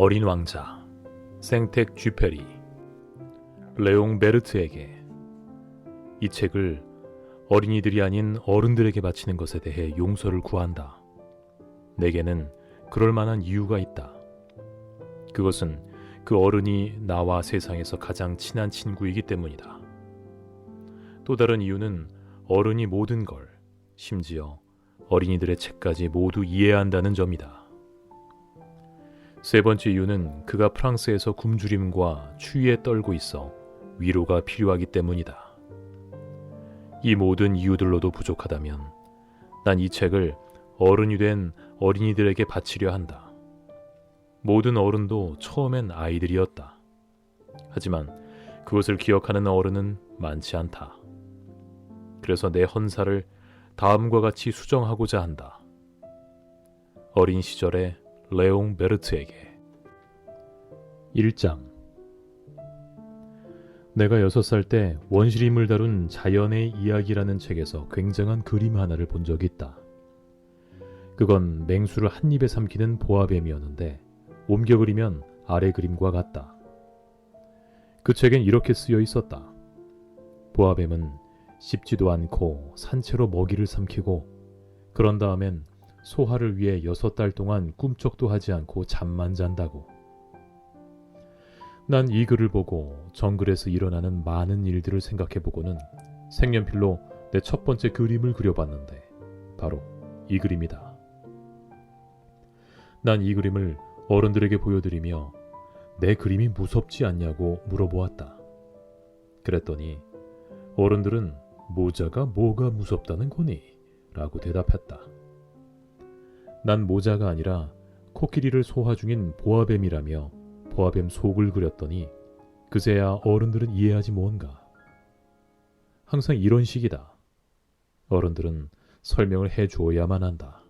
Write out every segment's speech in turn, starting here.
어린 왕자 생텍 쥐페리 레옹 베르트에게 이 책을 어린이들이 아닌 어른들에게 바치는 것에 대해 용서를 구한다. 내게는 그럴 만한 이유가 있다. 그것은 그 어른이 나와 세상에서 가장 친한 친구이기 때문이다. 또 다른 이유는 어른이 모든 걸, 심지어 어린이들의 책까지 모두 이해한다는 점이다. 세 번째 이유는 그가 프랑스에서 굶주림과 추위에 떨고 있어 위로가 필요하기 때문이다. 이 모든 이유들로도 부족하다면 난 이 책을 어른이 된 어린이들에게 바치려 한다. 모든 어른도 처음엔 아이들이었다. 하지만 그것을 기억하는 어른은 많지 않다. 그래서 내 헌사를 다음과 같이 수정하고자 한다. 어린 시절의 레옹 베르트에게. 1장. 내가 6살 때 원시림을 다룬 자연의 이야기라는 책에서 굉장한 그림 하나를 본 적이 있다. 그건 맹수를 한 입에 삼키는 보아뱀이었는데 옮겨 그리면 아래 그림과 같다. 그 책엔 이렇게 쓰여 있었다. 보아뱀은 씹지도 않고 산채로 먹이를 삼키고 그런 다음엔 소화를 위해 6달 동안 꿈쩍도 하지 않고 잠만 잔다고. 난 이 글을 보고 정글에서 일어나는 많은 일들을 생각해보고는 색연필로 내 첫 번째 그림을 그려봤는데 바로 이 그림이다. 난 이 그림을 어른들에게 보여드리며 내 그림이 무섭지 않냐고 물어보았다. 그랬더니 어른들은 모자가 뭐가 무섭다는 거니? 라고 대답했다. 난 모자가 아니라 코끼리를 소화 중인 보아뱀이라며 보아뱀 속을 그렸더니 그제야 어른들은 이해하지 뭔가. 항상 이런 식이다. 어른들은 설명을 해주어야만 한다.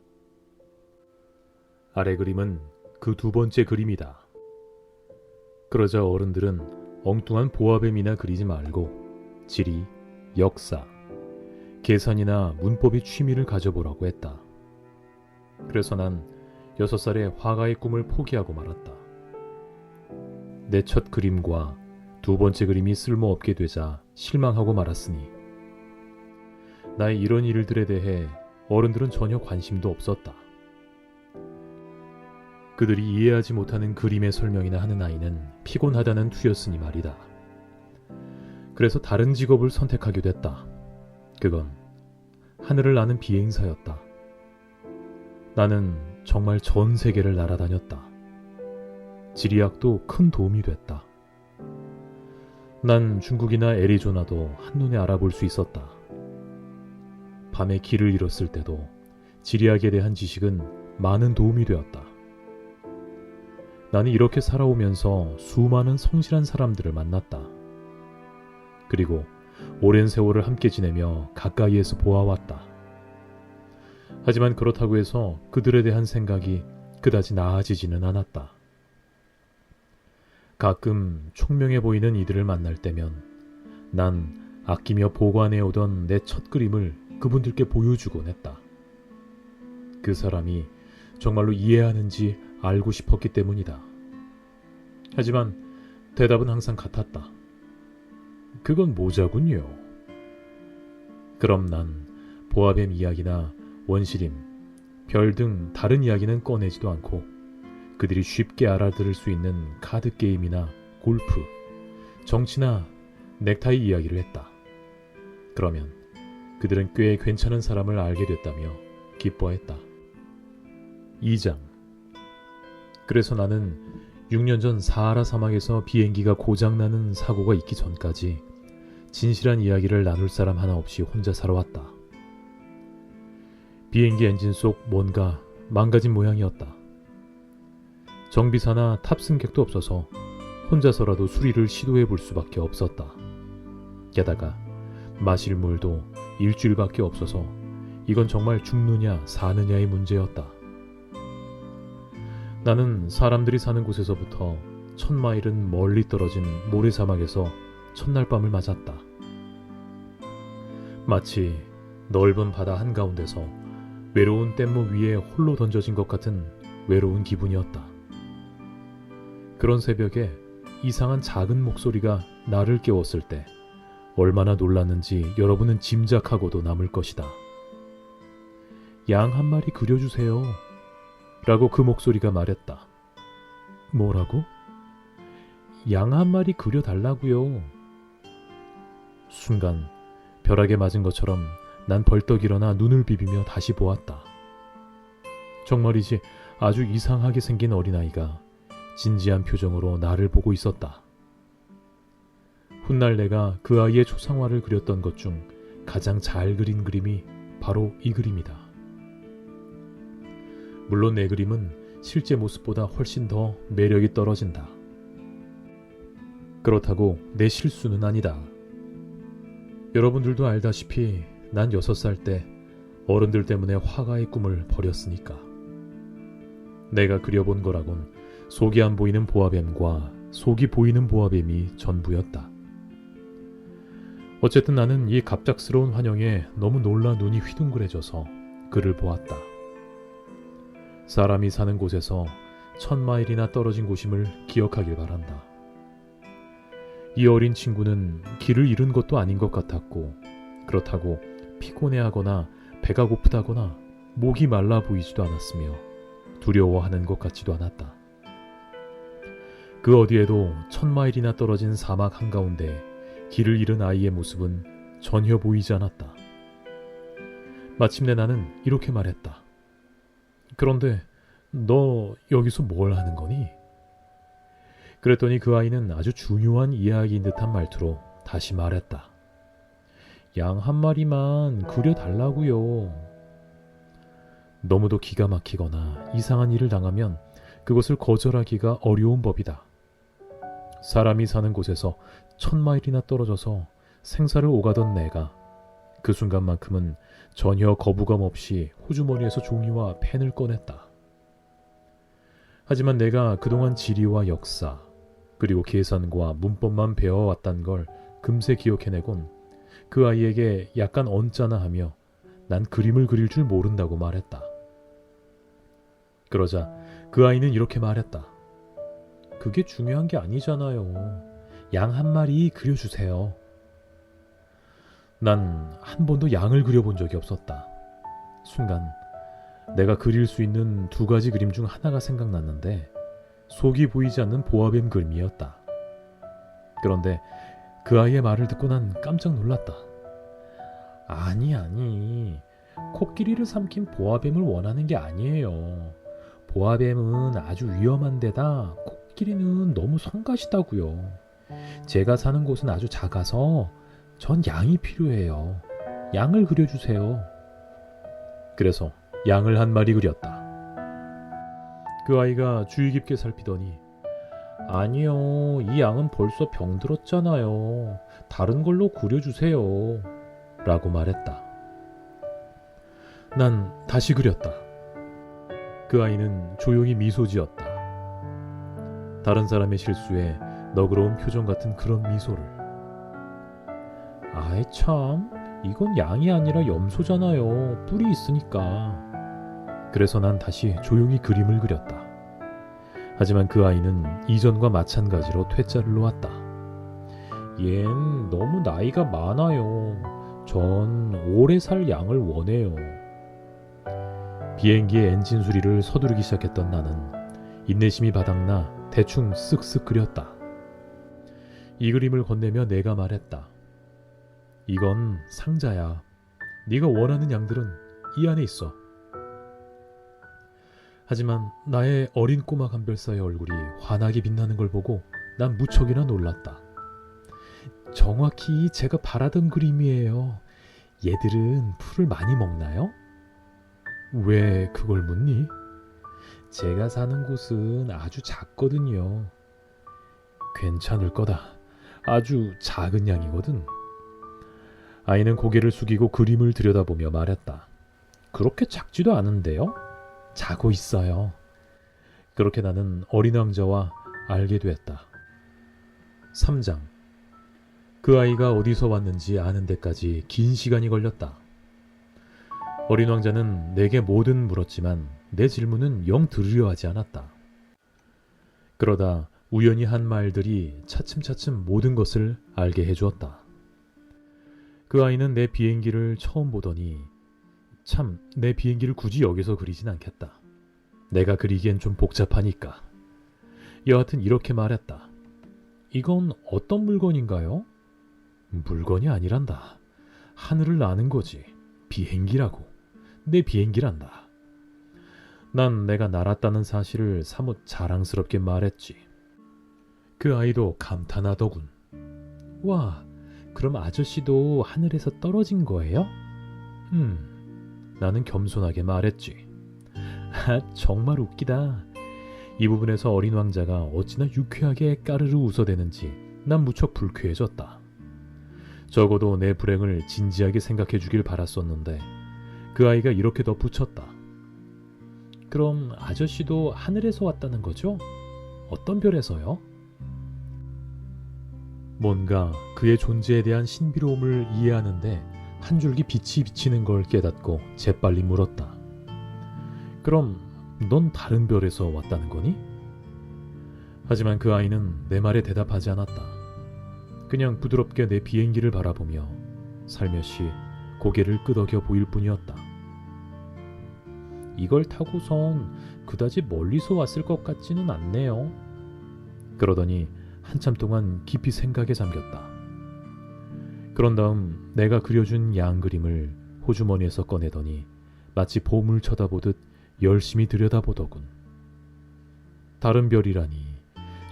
아래 그림은 그 두 번째 그림이다. 그러자 어른들은 엉뚱한 보아뱀이나 그리지 말고 지리, 역사, 계산이나 문법의 취미를 가져보라고 했다. 그래서 난 6살에 화가의 꿈을 포기하고 말았다. 내 첫 그림과 두 번째 그림이 쓸모없게 되자 실망하고 말았으니 나의 이런 일들에 대해 어른들은 전혀 관심도 없었다. 그들이 이해하지 못하는 그림의 설명이나 하는 아이는 피곤하다는 투였으니 말이다. 그래서 다른 직업을 선택하게 됐다. 그건 하늘을 나는 비행사였다. 나는 정말 전 세계를 날아다녔다. 지리학도 큰 도움이 됐다. 난 중국이나 애리조나도 한눈에 알아볼 수 있었다. 밤에 길을 잃었을 때도 지리학에 대한 지식은 많은 도움이 되었다. 나는 이렇게 살아오면서 수많은 성실한 사람들을 만났다. 그리고 오랜 세월을 함께 지내며 가까이에서 보아왔다. 하지만 그렇다고 해서 그들에 대한 생각이 그다지 나아지지는 않았다. 가끔 총명해 보이는 이들을 만날 때면 난 아끼며 보관해오던 내 첫 그림을 그분들께 보여주곤 했다. 그 사람이 정말로 이해하는지 알고 싶었기 때문이다. 하지만 대답은 항상 같았다. 그건 모자군요. 그럼 난 보아뱀 이야기나 원시림, 별 등 다른 이야기는 꺼내지도 않고 그들이 쉽게 알아들을 수 있는 카드 게임이나 골프, 정치나 넥타이 이야기를 했다. 그러면 그들은 꽤 괜찮은 사람을 알게 됐다며 기뻐했다. 2장. 그래서 나는 6년 전 사하라 사막에서 비행기가 고장나는 사고가 있기 전까지 진실한 이야기를 나눌 사람 하나 없이 혼자 살아왔다. 비행기 엔진 속 뭔가 망가진 모양이었다. 정비사나 탑승객도 없어서 혼자서라도 수리를 시도해 볼 수밖에 없었다. 게다가 마실 물도 일주일밖에 없어서 이건 정말 죽느냐 사느냐의 문제였다. 나는 사람들이 사는 곳에서부터 1000마일은 멀리 떨어진 모래사막에서 첫날 밤을 맞았다. 마치 넓은 바다 한가운데서 외로운 뗏목 위에 홀로 던져진 것 같은 외로운 기분이었다. 그런 새벽에 이상한 작은 목소리가 나를 깨웠을 때 얼마나 놀랐는지 여러분은 짐작하고도 남을 것이다. 양 한 마리 그려주세요. 라고 그 목소리가 말했다. 뭐라고? 양 한 마리 그려달라고요. 순간 벼락에 맞은 것처럼 난 벌떡 일어나 눈을 비비며 다시 보았다. 정말이지 아주 이상하게 생긴 어린아이가 진지한 표정으로 나를 보고 있었다. 훗날 내가 그 아이의 초상화를 그렸던 것 중 가장 잘 그린 그림이 바로 이 그림이다. 물론 내 그림은 실제 모습보다 훨씬 더 매력이 떨어진다. 그렇다고 내 실수는 아니다. 여러분들도 알다시피 난 6살 때 어른들 때문에 화가의 꿈을 버렸으니까. 내가 그려본 거라곤 속이 안 보이는 보아뱀과 속이 보이는 보아뱀이 전부였다. 어쨌든 나는 이 갑작스러운 환영에 너무 놀라 눈이 휘둥그레져서 그를 보았다. 사람이 사는 곳에서 1000마일이나 떨어진 곳임을 기억하길 바란다. 이 어린 친구는 길을 잃은 것도 아닌 것 같았고, 그렇다고 피곤해하거나 배가 고프다거나 목이 말라 보이지도 않았으며 두려워하는 것 같지도 않았다. 그 어디에도 1000마일이나 떨어진 사막 한가운데 길을 잃은 아이의 모습은 전혀 보이지 않았다. 마침내 나는 이렇게 말했다. 그런데 너 여기서 뭘 하는 거니? 그랬더니 그 아이는 아주 중요한 이야기인 듯한 말투로 다시 말했다. 양 한 마리만 그려달라고요. 너무도 기가 막히거나 이상한 일을 당하면 그것을 거절하기가 어려운 법이다. 사람이 사는 곳에서 1000마일이나 떨어져서 생사를 오가던 내가 그 순간만큼은 전혀 거부감 없이 호주머니에서 종이와 펜을 꺼냈다. 하지만 내가 그동안 지리와 역사, 그리고 계산과 문법만 배워왔단 걸 금세 기억해내곤 그 아이에게 약간 언짢아 하며 난 그림을 그릴 줄 모른다고 말했다. 그러자 그 아이는 이렇게 말했다. 그게 중요한 게 아니잖아요. 양 한 마리 그려주세요. 난 한 번도 양을 그려본 적이 없었다. 순간 내가 그릴 수 있는 2가지 그림 중 하나가 생각났는데 속이 보이지 않는 보아뱀 그림이었다. 그런데 그 아이의 말을 듣고 난 깜짝 놀랐다. 아니, 코끼리를 삼킨 보아뱀을 원하는 게 아니에요. 보아뱀은 아주 위험한 데다 코끼리는 너무 성가시다고요. 제가 사는 곳은 아주 작아서 전 양이 필요해요. 양을 그려주세요. 그래서 양을 한 마리 그렸다. 그 아이가 주의 깊게 살피더니 아니요, 이 양은 벌써 병들었잖아요. 다른 걸로 그려주세요. 라고 말했다. 난 다시 그렸다. 그 아이는 조용히 미소 지었다. 다른 사람의 실수에 너그러운 표정 같은 그런 미소를. 아이 참, 이건 양이 아니라 염소잖아요. 뿔이 있으니까. 그래서 난 다시 조용히 그림을 그렸다. 하지만 그 아이는 이전과 마찬가지로 퇴짜를 놓았다. 얜 너무 나이가 많아요. 전 오래 살 양을 원해요. 비행기의 엔진 수리를 서두르기 시작했던 나는 인내심이 바닥나 대충 쓱쓱 그렸다. 이 그림을 건네며 내가 말했다. 이건 상자야. 네가 원하는 양들은 이 안에 있어. 하지만 나의 어린 꼬마 감별사의 얼굴이 환하게 빛나는 걸 보고 난 무척이나 놀랐다. 정확히 제가 바라던 그림이에요. 얘들은 풀을 많이 먹나요? 왜 그걸 묻니? 제가 사는 곳은 아주 작거든요. 괜찮을 거다. 아주 작은 양이거든. 아이는 고개를 숙이고 그림을 들여다보며 말했다. 그렇게 작지도 않은데요? 자고 있어요. 그렇게 나는 어린 왕자와 알게 되었다. 3장. 그 아이가 어디서 왔는지 아는 데까지 긴 시간이 걸렸다. 어린 왕자는 내게 뭐든 물었지만 내 질문은 영 들으려 하지 않았다. 그러다 우연히 한 말들이 차츰차츰 모든 것을 알게 해주었다. 그 아이는 내 비행기를 처음 보더니 참 내 비행기를 굳이 여기서 그리진 않겠다. 내가 그리기엔 좀 복잡하니까. 여하튼 이렇게 말했다. 이건 어떤 물건인가요? 물건이 아니란다. 하늘을 나는 거지. 비행기라고. 내 비행기란다. 난 내가 날았다는 사실을 사뭇 자랑스럽게 말했지. 그 아이도 감탄하더군. 와, 그럼 아저씨도 하늘에서 떨어진 거예요? 나는 겸손하게 말했지. 아, 정말 웃기다. 이 부분에서 어린 왕자가 어찌나 유쾌하게 까르르 웃어대는지 난 무척 불쾌해졌다. 적어도 내 불행을 진지하게 생각해 주길 바랐었는데 그 아이가 이렇게 덧붙였다. 그럼 아저씨도 하늘에서 왔다는 거죠? 어떤 별에서요? 뭔가 그의 존재에 대한 신비로움을 이해하는데 한 줄기 빛이 비치는 걸 깨닫고 재빨리 물었다. 그럼 넌 다른 별에서 왔다는 거니? 하지만 그 아이는 내 말에 대답하지 않았다. 그냥 부드럽게 내 비행기를 바라보며 살며시 고개를 끄덕여 보일 뿐이었다. 이걸 타고선 그다지 멀리서 왔을 것 같지는 않네요. 그러더니 한참 동안 깊이 생각에 잠겼다. 그런 다음 내가 그려준 양 그림을 호주머니에서 꺼내더니 마치 봄을 쳐다보듯 열심히 들여다보더군. 다른 별이라니.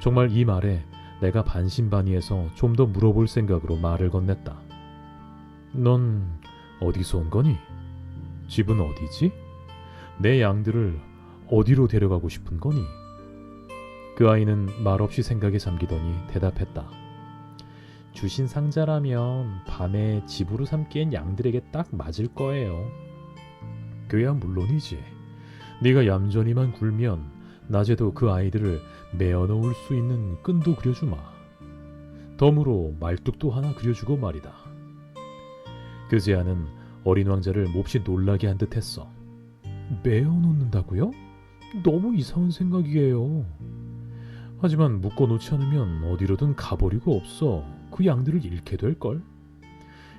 정말 이 말에 내가 반신반의해서 좀 더 물어볼 생각으로 말을 건넸다. 넌 어디서 온 거니? 집은 어디지? 내 양들을 어디로 데려가고 싶은 거니? 그 아이는 말없이 생각에 잠기더니 대답했다. 주신 상자라면 밤에 집으로 삼기엔 양들에게 딱 맞을 거예요. 그야 물론이지. 네가 얌전히만 굴면 낮에도 그 아이들을 메어 놓을 수 있는 끈도 그려주마. 덤으로 말뚝도 하나 그려주고 말이다. 그 제안은 어린 왕자를 몹시 놀라게 한 듯했어. 메어 놓는다고요? 너무 이상한 생각이에요. 하지만 묶어놓지 않으면 어디로든 가버리고 없어 그 양들을 잃게 될걸.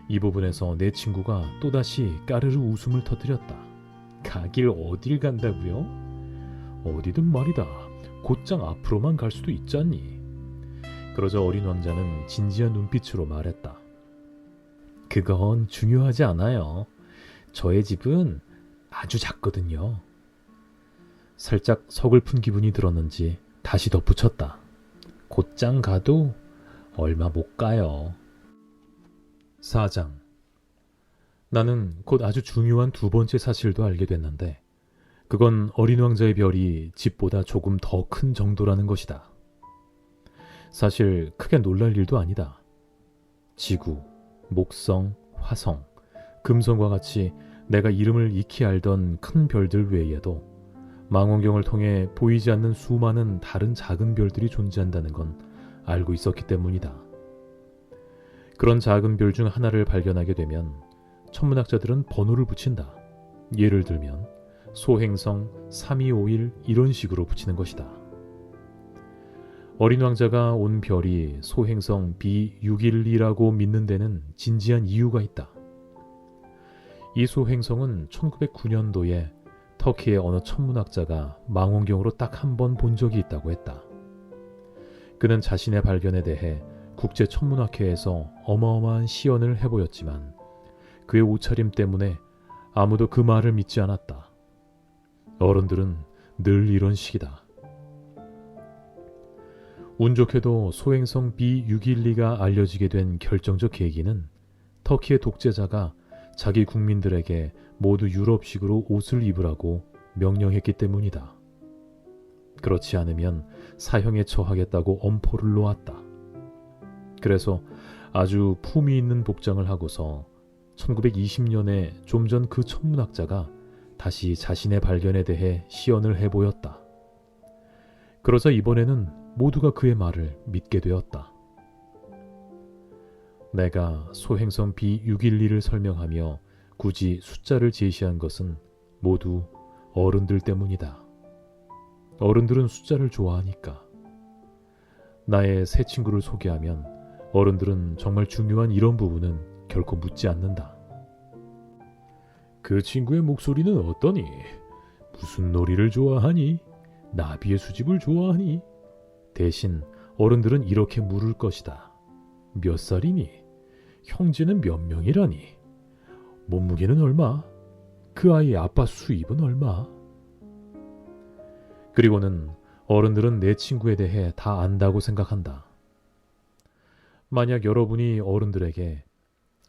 이 부분에서 내 친구가 또다시 까르르 웃음을 터뜨렸다. 가길 어딜 간다고요? 어디든 말이다. 곧장 앞으로만 갈 수도 있잖니. 그러자 어린 왕자는 진지한 눈빛으로 말했다. 그건 중요하지 않아요. 저의 집은 아주 작거든요. 살짝 서글픈 기분이 들었는지 다시 덧붙였다. 곧장 가도 얼마 못 가요. 4장. 나는 곧 아주 중요한 두 번째 사실도 알게 됐는데 그건 어린 왕자의 별이 집보다 조금 더 큰 정도라는 것이다. 사실 크게 놀랄 일도 아니다. 지구, 목성, 화성, 금성과 같이 내가 이름을 익히 알던 큰 별들 외에도 망원경을 통해 보이지 않는 수많은 다른 작은 별들이 존재한다는 건 알고 있었기 때문이다. 그런 작은 별 중 하나를 발견하게 되면 천문학자들은 번호를 붙인다. 예를 들면 소행성 3251 이런 식으로 붙이는 것이다. 어린 왕자가 온 별이 소행성 B612라고 믿는 데는 진지한 이유가 있다. 이 소행성은 1909년도에 터키의 어느 천문학자가 망원경으로 딱 한 번 본 적이 있다고 했다. 그는 자신의 발견에 대해 국제천문학회에서 어마어마한 시연을 해보였지만 그의 옷차림 때문에 아무도 그 말을 믿지 않았다. 어른들은 늘 이런 식이다. 운 좋게도 소행성 B612가 알려지게 된 결정적 계기는 터키의 독재자가 자기 국민들에게 모두 유럽식으로 옷을 입으라고 명령했기 때문이다. 그렇지 않으면 사형에 처하겠다고 엄포를 놓았다. 그래서 아주 품위 있는 복장을 하고서 1920년에 좀 전 그 천문학자가 다시 자신의 발견에 대해 시연을 해보였다. 그러자 이번에는 모두가 그의 말을 믿게 되었다. 내가 소행성 B612를 설명하며 굳이 숫자를 제시한 것은 모두 어른들 때문이다. 어른들은 숫자를 좋아하니까. 나의 새 친구를 소개하면 어른들은 정말 중요한 이런 부분은 결코 묻지 않는다. 그 친구의 목소리는 어떠니? 무슨 놀이를 좋아하니? 나비의 수집을 좋아하니? 대신 어른들은 이렇게 물을 것이다. 몇 살이니? 형제는 몇 명이라니? 몸무게는 얼마? 그 아이의 아빠 수입은 얼마? 그리고는 어른들은 내 친구에 대해 다 안다고 생각한다. 만약 여러분이 어른들에게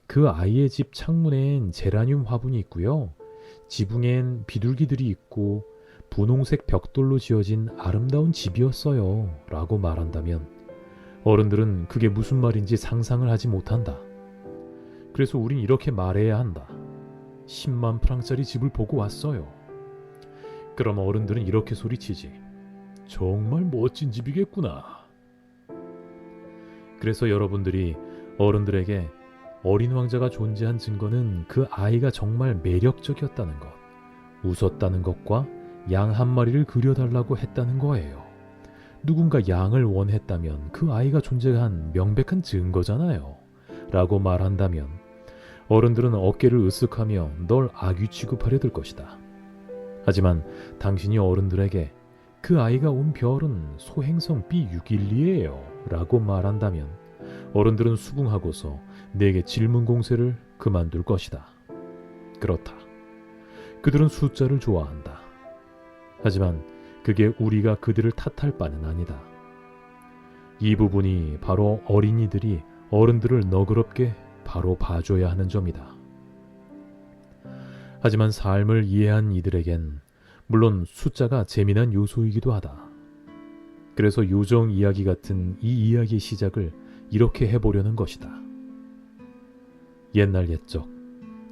그 아이의 집 창문엔 제라늄 화분이 있고요. 지붕엔 비둘기들이 있고 분홍색 벽돌로 지어진 아름다운 집이었어요. 라고 말한다면 어른들은 그게 무슨 말인지 상상을 하지 못한다. 그래서 우린 이렇게 말해야 한다. 10만 프랑짜리 집을 보고 왔어요. 그럼 어른들은 이렇게 소리치지. 정말 멋진 집이겠구나. 그래서 여러분들이 어른들에게 어린 왕자가 존재한 증거는 그 아이가 정말 매력적이었다는 것, 웃었다는 것과 양 한 마리를 그려달라고 했다는 거예요. 누군가 양을 원했다면 그 아이가 존재한 명백한 증거잖아요. 라고 말한다면 어른들은 어깨를 으쓱하며 널 아귀 취급하려 들 것이다. 하지만 당신이 어른들에게 그 아이가 온 별은 소행성 B612예요. 라고 말한다면 어른들은 수긍하고서 내게 질문 공세를 그만둘 것이다. 그렇다. 그들은 숫자를 좋아한다. 하지만 그게 우리가 그들을 탓할 바는 아니다. 이 부분이 바로 어린이들이 어른들을 너그럽게 바로 봐줘야 하는 점이다. 하지만 삶을 이해한 이들에겐 물론 숫자가 재미난 요소이기도 하다. 그래서 요정 이야기 같은 이 이야기의 시작을 이렇게 해보려는 것이다. 옛날 옛적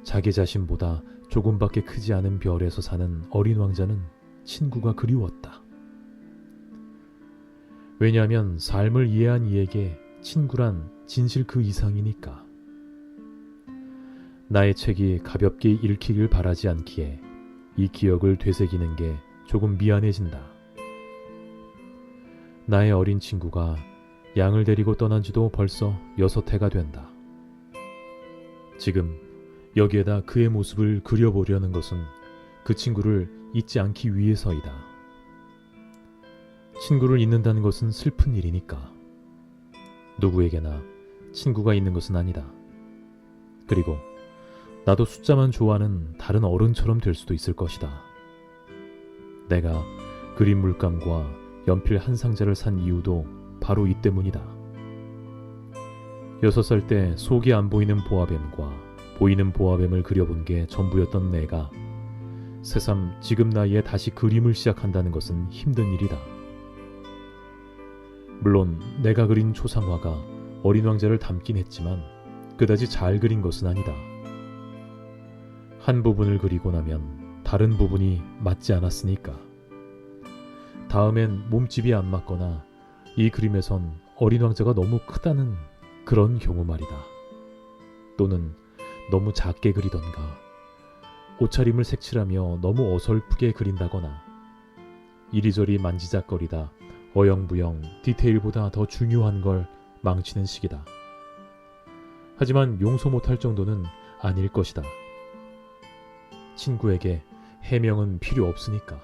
자기 자신보다 조금밖에 크지 않은 별에서 사는 어린 왕자는 친구가 그리웠다. 왜냐하면 삶을 이해한 이에게 친구란 진실 그 이상이니까. 나의 책이 가볍게 읽히길 바라지 않기에 이 기억을 되새기는 게 조금 미안해진다. 나의 어린 친구가 양을 데리고 떠난 지도 벌써 6해가 된다. 지금 여기에다 그의 모습을 그려보려는 것은 그 친구를 잊지 않기 위해서이다. 친구를 잊는다는 것은 슬픈 일이니까. 누구에게나 친구가 있는 것은 아니다. 그리고 나도 숫자만 좋아하는 다른 어른처럼 될 수도 있을 것이다. 내가 그림 물감과 연필 한 상자를 산 이유도 바로 이 때문이다. 6살 때 속이 안 보이는 보아뱀과 보이는 보아뱀을 그려본 게 전부였던 내가 새삼 지금 나이에 다시 그림을 시작한다는 것은 힘든 일이다. 물론 내가 그린 초상화가 어린 왕자를 담긴 했지만 그다지 잘 그린 것은 아니다. 한 부분을 그리고 나면 다른 부분이 맞지 않았으니까. 다음엔 몸집이 안 맞거나 이 그림에선 어린 왕자가 너무 크다는 그런 경우 말이다. 또는 너무 작게 그리던가 옷차림을 색칠하며 너무 어설프게 그린다거나 이리저리 만지작거리다 어영부영 디테일보다 더 중요한 걸 망치는 식이다. 하지만 용서 못할 정도는 아닐 것이다. 친구에게 해명은 필요 없으니까.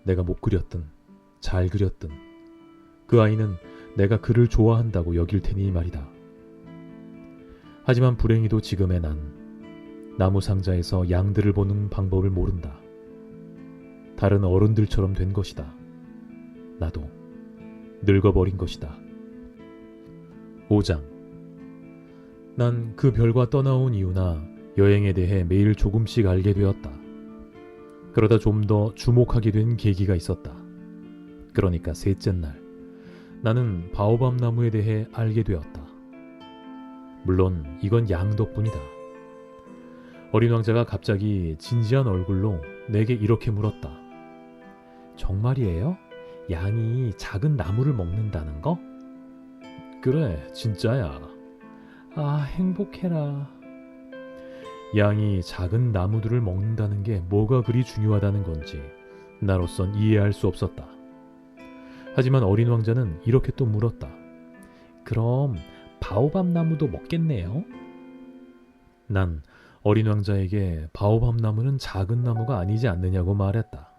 내가 못 그렸든 잘 그렸든 그 아이는 내가 그를 좋아한다고 여길 테니 말이다. 하지만 불행히도 지금의 난 나무 상자에서 양들을 보는 방법을 모른다. 다른 어른들처럼 된 것이다. 나도 늙어버린 것이다. 5장. 난 그 별과 떠나온 이유나 여행에 대해 매일 조금씩 알게 되었다. 그러다 좀 더 주목하게 된 계기가 있었다. 그러니까 셋째 날, 나는 바오밤 나무에 대해 알게 되었다. 물론 이건 양 덕분이다. 어린 왕자가 갑자기 진지한 얼굴로 내게 이렇게 물었다. 정말이에요? 양이 작은 나무를 먹는다는 거? 그래, 진짜야. 아, 행복해라. 양이 작은 나무들을 먹는다는 게 뭐가 그리 중요하다는 건지 나로선 이해할 수 없었다. 하지만 어린 왕자는 이렇게 또 물었다. 그럼 바오밥 나무도 먹겠네요? 난 어린 왕자에게 바오밥 나무는 작은 나무가 아니지 않느냐고 말했다.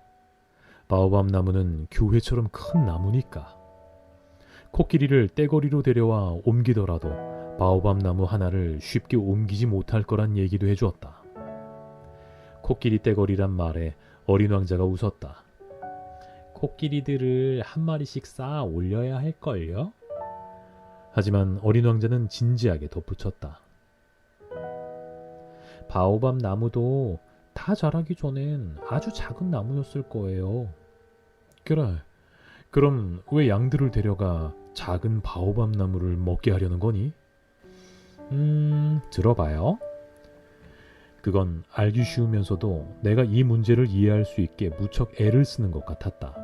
바오밥 나무는 교회처럼 큰 나무니까. 코끼리를 떼거리로 데려와 옮기더라도 바오밥 나무 하나를 쉽게 옮기지 못할 거란 얘기도 해주었다. 코끼리 떼거리란 말에 어린 왕자가 웃었다. 코끼리들을 한 마리씩 쌓아 올려야 할걸요? 하지만 어린 왕자는 진지하게 덧붙였다. 바오밥 나무도 다 자라기 전엔 아주 작은 나무였을 거예요. 그래, 그럼 왜 양들을 데려가 작은 바오밥 나무를 먹게 하려는 거니? 들어봐요. 그건 알기 쉬우면서도 내가 이 문제를 이해할 수 있게 무척 애를 쓰는 것 같았다.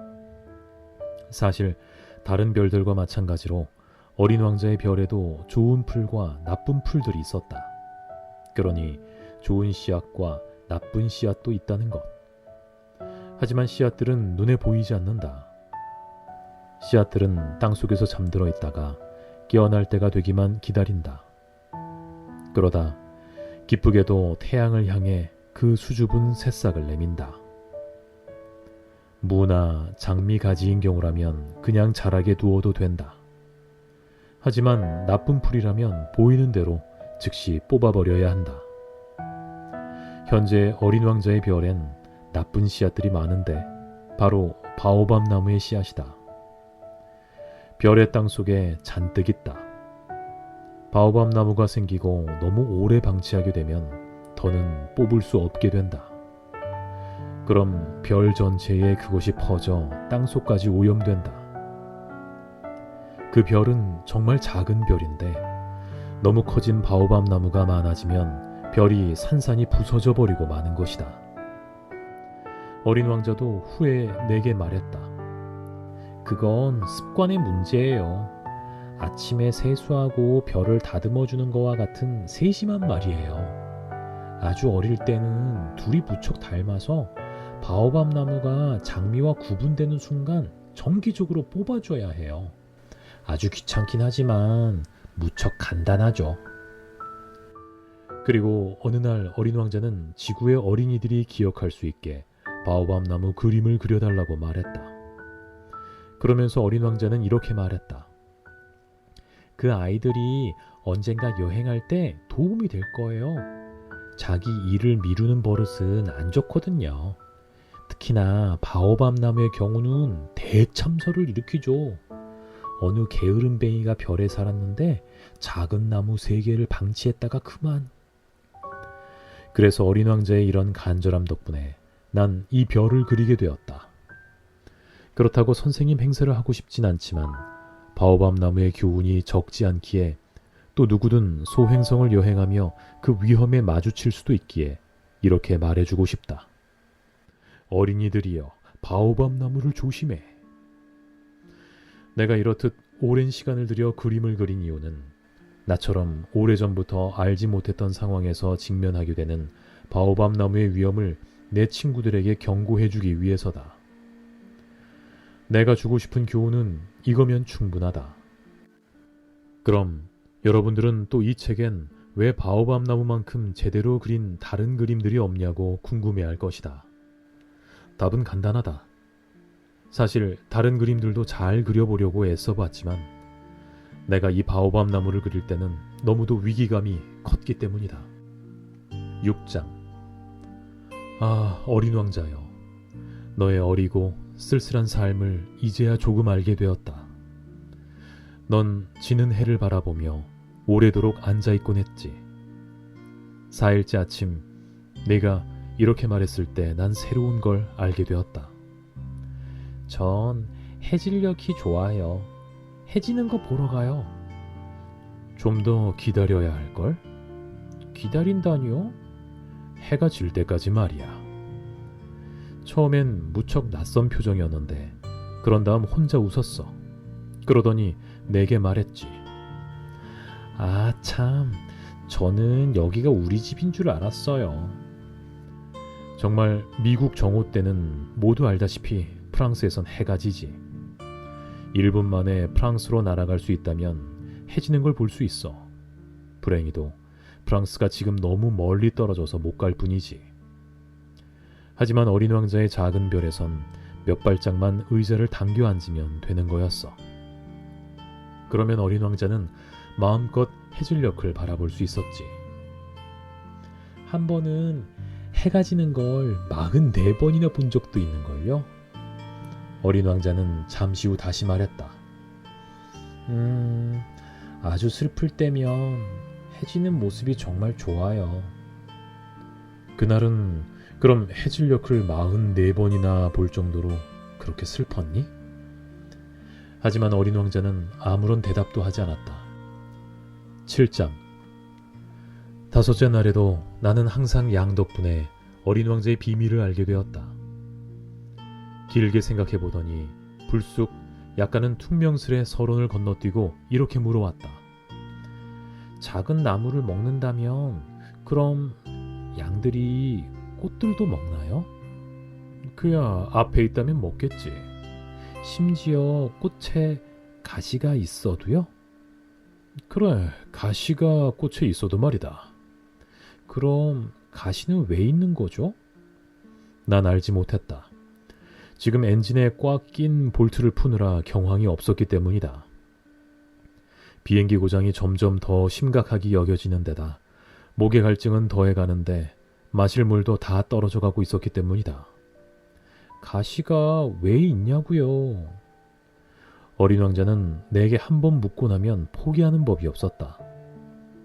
사실 다른 별들과 마찬가지로 어린 왕자의 별에도 좋은 풀과 나쁜 풀들이 있었다. 그러니 좋은 씨앗과 나쁜 씨앗도 있다는 것. 하지만 씨앗들은 눈에 보이지 않는다. 씨앗들은 땅속에서 잠들어 있다가 깨어날 때가 되기만 기다린다. 그러다 기쁘게도 태양을 향해 그 수줍은 새싹을 내민다. 무나 장미 가지인 경우라면 그냥 자라게 두어도 된다. 하지만 나쁜 풀이라면 보이는 대로 즉시 뽑아버려야 한다. 현재 어린 왕자의 별엔 나쁜 씨앗들이 많은데 바로 바오밥 나무의 씨앗이다. 별의 땅 속에 잔뜩 있다. 바오밥 나무가 생기고 너무 오래 방치하게 되면 더는 뽑을 수 없게 된다. 그럼 별 전체에 그것이 퍼져 땅속까지 오염된다. 그 별은 정말 작은 별인데 너무 커진 바오밥 나무가 많아지면 별이 산산이 부서져 버리고 마는 것이다. 어린 왕자도 후에 내게 말했다. 그건 습관의 문제예요. 아침에 세수하고 별을 다듬어주는 거와 같은 세심한 말이에요. 아주 어릴 때는 둘이 무척 닮아서 바오밥 나무가 장미와 구분되는 순간 정기적으로 뽑아줘야 해요. 아주 귀찮긴 하지만 무척 간단하죠. 그리고 어느 날 어린 왕자는 지구의 어린이들이 기억할 수 있게 바오밥 나무 그림을 그려달라고 말했다. 그러면서 어린 왕자는 이렇게 말했다. 그 아이들이 언젠가 여행할 때 도움이 될 거예요. 자기 일을 미루는 버릇은 안 좋거든요. 특히나 바오밥 나무의 경우는 대참사를 일으키죠. 어느 게으름뱅이가 별에 살았는데 작은 나무 3개를 방치했다가 그만. 그래서 어린 왕자의 이런 간절함 덕분에 난 이 별을 그리게 되었다. 그렇다고 선생님 행세를 하고 싶진 않지만 바오밥 나무의 교훈이 적지 않기에 또 누구든 소행성을 여행하며 그 위험에 마주칠 수도 있기에 이렇게 말해주고 싶다. 어린이들이여, 바오밥 나무를 조심해. 내가 이렇듯 오랜 시간을 들여 그림을 그린 이유는 나처럼 오래전부터 알지 못했던 상황에서 직면하게 되는 바오밥 나무의 위험을 내 친구들에게 경고해주기 위해서다. 내가 주고 싶은 교훈은 이거면 충분하다. 그럼 여러분들은 또 이 책엔 왜 바오밥 나무만큼 제대로 그린 다른 그림들이 없냐고 궁금해할 것이다. 답은 간단하다. 사실 다른 그림들도 잘 그려보려고 애써봤지만 내가 이 바오밥 나무를 그릴 때는 너무도 위기감이 컸기 때문이다. 6장. 아, 어린 왕자여. 너의 어리고 쓸쓸한 삶을 이제야 조금 알게 되었다. 넌 지는 해를 바라보며 오래도록 앉아있곤 했지. 4일째 아침 네가 이렇게 말했을 때 난 새로운 걸 알게 되었다. 전 해질녘이 좋아요. 해지는 거 보러 가요. 좀 더 기다려야 할걸? 기다린다니요? 해가 질 때까지 말이야. 처음엔 무척 낯선 표정이었는데 그런 다음 혼자 웃었어. 그러더니 내게 말했지. 아, 참, 저는 여기가 우리 집인 줄 알았어요. 정말 미국 정오 때는 모두 알다시피 프랑스에선 해가 지지. 1분 만에 프랑스로 날아갈 수 있다면 해지는 걸 볼 수 있어. 불행히도 프랑스가 지금 너무 멀리 떨어져서 못 갈 뿐이지. 하지만 어린 왕자의 작은 별에선 몇 발짝만 의자를 당겨 앉으면 되는 거였어. 그러면 어린 왕자는 마음껏 해질녘을 바라볼 수 있었지. 한 번은 해가 지는 걸 44번이나 본 적도 있는걸요. 어린 왕자는 잠시 후 다시 말했다. 아주 슬플 때면 해지는 모습이 정말 좋아요. 그날은 그럼 해질녘을 44번이나 볼 정도로 그렇게 슬펐니? 하지만 어린 왕자는 아무런 대답도 하지 않았다. 7장. 다섯째 날에도 나는 항상 양 덕분에 어린 왕자의 비밀을 알게 되었다. 길게 생각해보더니 불쑥 약간은 퉁명스레 서론을 건너뛰고 이렇게 물어왔다. 작은 나무를 먹는다면 그럼 양들이 꽃들도 먹나요? 그야 앞에 있다면 먹겠지. 심지어 꽃에 가시가 있어도요? 그래, 가시가 꽃에 있어도 말이다. 그럼 가시는 왜 있는 거죠? 난 알지 못했다. 지금 엔진에 꽉 낀 볼트를 푸느라 경황이 없었기 때문이다. 비행기 고장이 점점 더 심각하게 여겨지는 데다 목의 갈증은 더해가는데 마실 물도 다 떨어져 가고 있었기 때문이다. 가시가 왜 있냐고요? 어린 왕자는 내게 한 번 묻고 나면 포기하는 법이 없었다.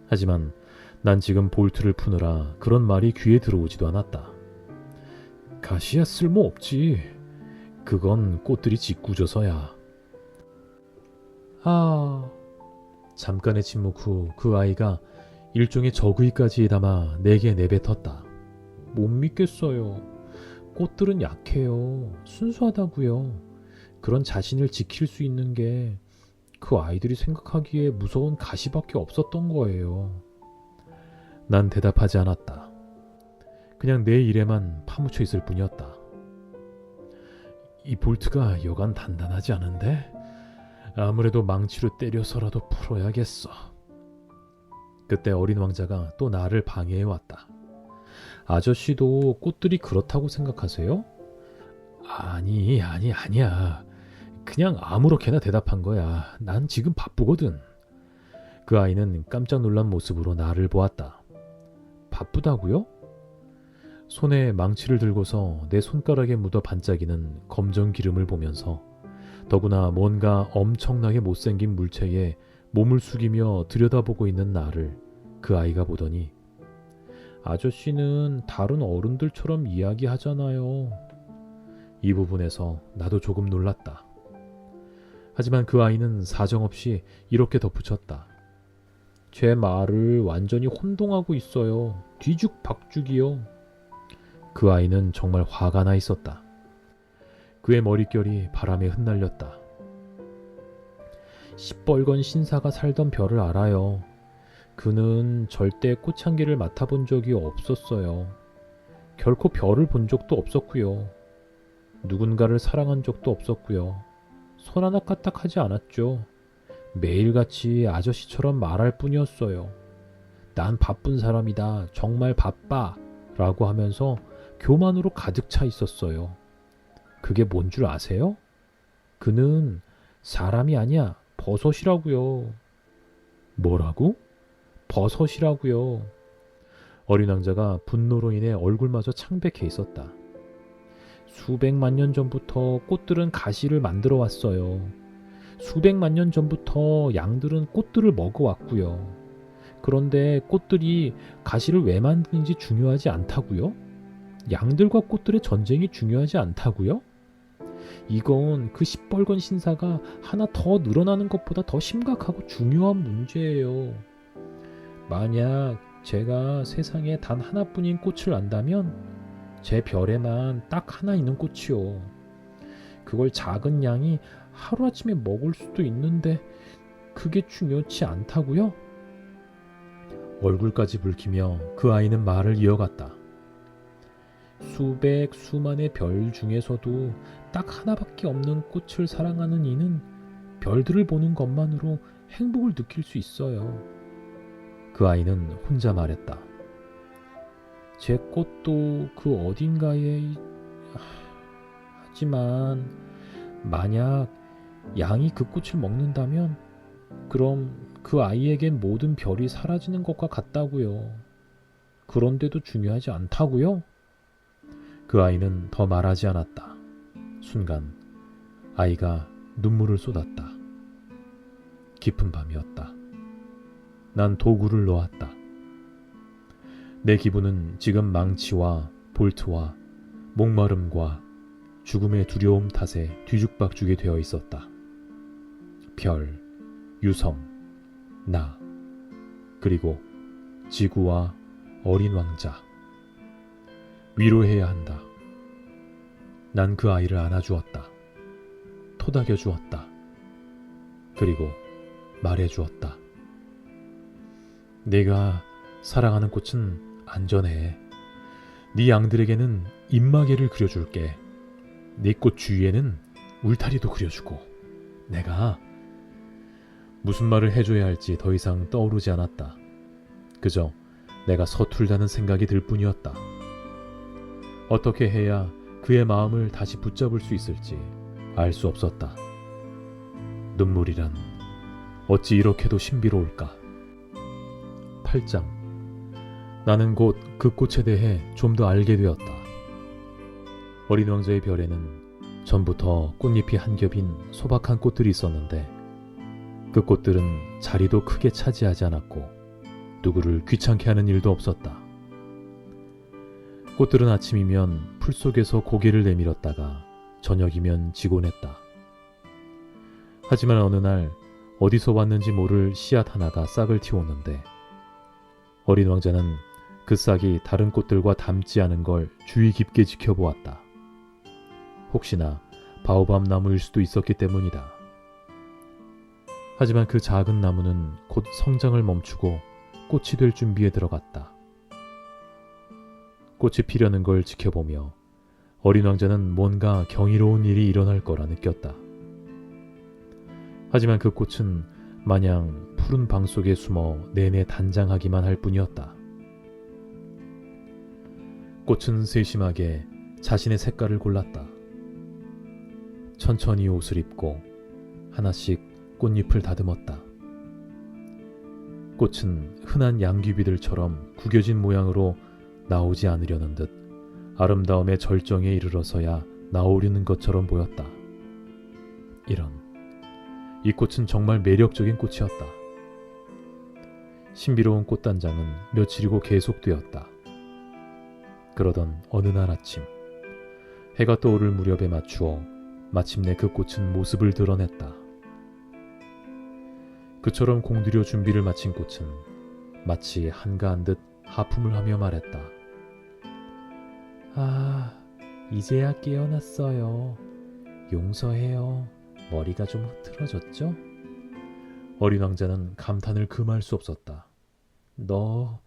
하지만 난 지금 볼트를 푸느라 그런 말이 귀에 들어오지도 않았다. 가시야 쓸모없지. 그건 꽃들이 짓궂어서야. 잠깐의 침묵 후 그 아이가 일종의 적의까지 담아 내게 내뱉었다. 못 믿겠어요. 꽃들은 약해요. 순수하다고요. 그런 자신을 지킬 수 있는 게 그 아이들이 생각하기에 무서운 가시밖에 없었던 거예요. 난 대답하지 않았다. 그냥 내 일에만 파묻혀 있을 뿐이었다. 이 볼트가 여간 단단하지 않은데 아무래도 망치로 때려서라도 풀어야겠어. 그때 어린 왕자가 또 나를 방해해왔다. 아저씨도 꽃들이 그렇다고 생각하세요? 아니야. 그냥 아무렇게나 대답한 거야. 난 지금 바쁘거든. 그 아이는 깜짝 놀란 모습으로 나를 보았다. 바쁘다고요? 손에 망치를 들고서 내 손가락에 묻어 반짝이는 검정 기름을 보면서 더구나 뭔가 엄청나게 못생긴 물체에 몸을 숙이며 들여다보고 있는 나를 그 아이가 보더니 아저씨는 다른 어른들처럼 이야기하잖아요. 이 부분에서 나도 조금 놀랐다. 하지만 그 아이는 사정없이 이렇게 덧붙였다. 제 말을 완전히 혼동하고 있어요. 뒤죽박죽이요. 그 아이는 정말 화가 나 있었다. 그의 머릿결이 바람에 흩날렸다. 시뻘건 신사가 살던 별을 알아요. 그는 절대 꽃향기를 맡아본 적이 없었어요. 결코 별을 본 적도 없었고요. 누군가를 사랑한 적도 없었고요. 손 하나 까딱하지 않았죠. 매일같이 아저씨처럼 말할 뿐이었어요. 난 바쁜 사람이다. 정말 바빠. 라고 하면서 교만으로 가득 차 있었어요. 그게 뭔 줄 아세요? 그는 사람이 아니야. 버섯이라고요. 뭐라고? 버섯이라고요. 어린 왕자가 분노로 인해 얼굴마저 창백해 있었다. 수백만 년 전부터 꽃들은 가시를 만들어 왔어요. 수백만 년 전부터 양들은 꽃들을 먹어왔고요. 그런데 꽃들이 가시를 왜 만드는지 중요하지 않다고요? 양들과 꽃들의 전쟁이 중요하지 않다고요? 이건 그 시뻘건 신사가 하나 더 늘어나는 것보다 더 심각하고 중요한 문제예요. 만약 제가 세상에 단 하나뿐인 꽃을 안다면 제 별에만 딱 하나 있는 꽃이요. 그걸 작은 양이 하루아침에 먹을 수도 있는데 그게 중요치 않다고요? 얼굴까지 붉히며 그 아이는 말을 이어갔다. 수백 수만의 별 중에서도 딱 하나밖에 없는 꽃을 사랑하는 이는 별들을 보는 것만으로 행복을 느낄 수 있어요. 그 아이는 혼자 말했다. 제 꽃도 그 어딘가에 하지만 만약 양이 그 꽃을 먹는다면 그럼 그 아이에겐 모든 별이 사라지는 것과 같다고요. 그런데도 중요하지 않다고요? 그 아이는 더 말하지 않았다. 순간 아이가 눈물을 쏟았다. 깊은 밤이었다. 난 도구를 놓았다. 내 기분은 지금 망치와 볼트와 목마름과 죽음의 두려움 탓에 뒤죽박죽이 되어 있었다. 별, 유성, 나, 그리고 지구와 어린 왕자. 위로해야 한다. 난 그 아이를 안아주었다. 토닥여 주었다. 그리고 말해주었다. 내가 사랑하는 꽃은 안전해. 네 양들에게는 입마개를 그려줄게. 네 꽃 주위에는 울타리도 그려주고. 내가 무슨 말을 해줘야 할지 더 이상 떠오르지 않았다. 그저 내가 서툴다는 생각이 들 뿐이었다. 어떻게 해야 그의 마음을 다시 붙잡을 수 있을지 알 수 없었다. 눈물이란 어찌 이렇게도 신비로울까. 8장. 나는 곧 그 꽃에 대해 좀 더 알게 되었다. 어린 왕자의 별에는 전부터 꽃잎이 한 겹인 소박한 꽃들이 있었는데 그 꽃들은 자리도 크게 차지하지 않았고 누구를 귀찮게 하는 일도 없었다. 꽃들은 아침이면 풀 속에서 고개를 내밀었다가 저녁이면 지곤 했다. 하지만 어느 날 어디서 왔는지 모를 씨앗 하나가 싹을 틔웠는데 어린 왕자는 그 싹이 다른 꽃들과 닮지 않은 걸 주의 깊게 지켜보았다. 혹시나 바오밤 나무일 수도 있었기 때문이다. 하지만 그 작은 나무는 곧 성장을 멈추고 꽃이 될 준비에 들어갔다. 꽃이 피려는 걸 지켜보며 어린 왕자는 뭔가 경이로운 일이 일어날 거라 느꼈다. 하지만 그 꽃은 마냥 푸른 방 속에 숨어 내내 단장하기만 할 뿐이었다. 꽃은 세심하게 자신의 색깔을 골랐다. 천천히 옷을 입고 하나씩 꽃잎을 다듬었다. 꽃은 흔한 양귀비들처럼 구겨진 모양으로 나오지 않으려는 듯 아름다움의 절정에 이르러서야 나오려는 것처럼 보였다. 이 꽃은 정말 매력적인 꽃이었다. 신비로운 꽃단장은 며칠이고 계속되었다. 그러던 어느 날 아침, 해가 떠오를 무렵에 맞추어 마침내 그 꽃은 모습을 드러냈다. 그처럼 공들여 준비를 마친 꽃은 마치 한가한 듯 하품을 하며 말했다. 아, 이제야 깨어났어요. 용서해요. 머리가 좀 흐트러졌죠? 어린 왕자는 감탄을 금할 수 없었다. 너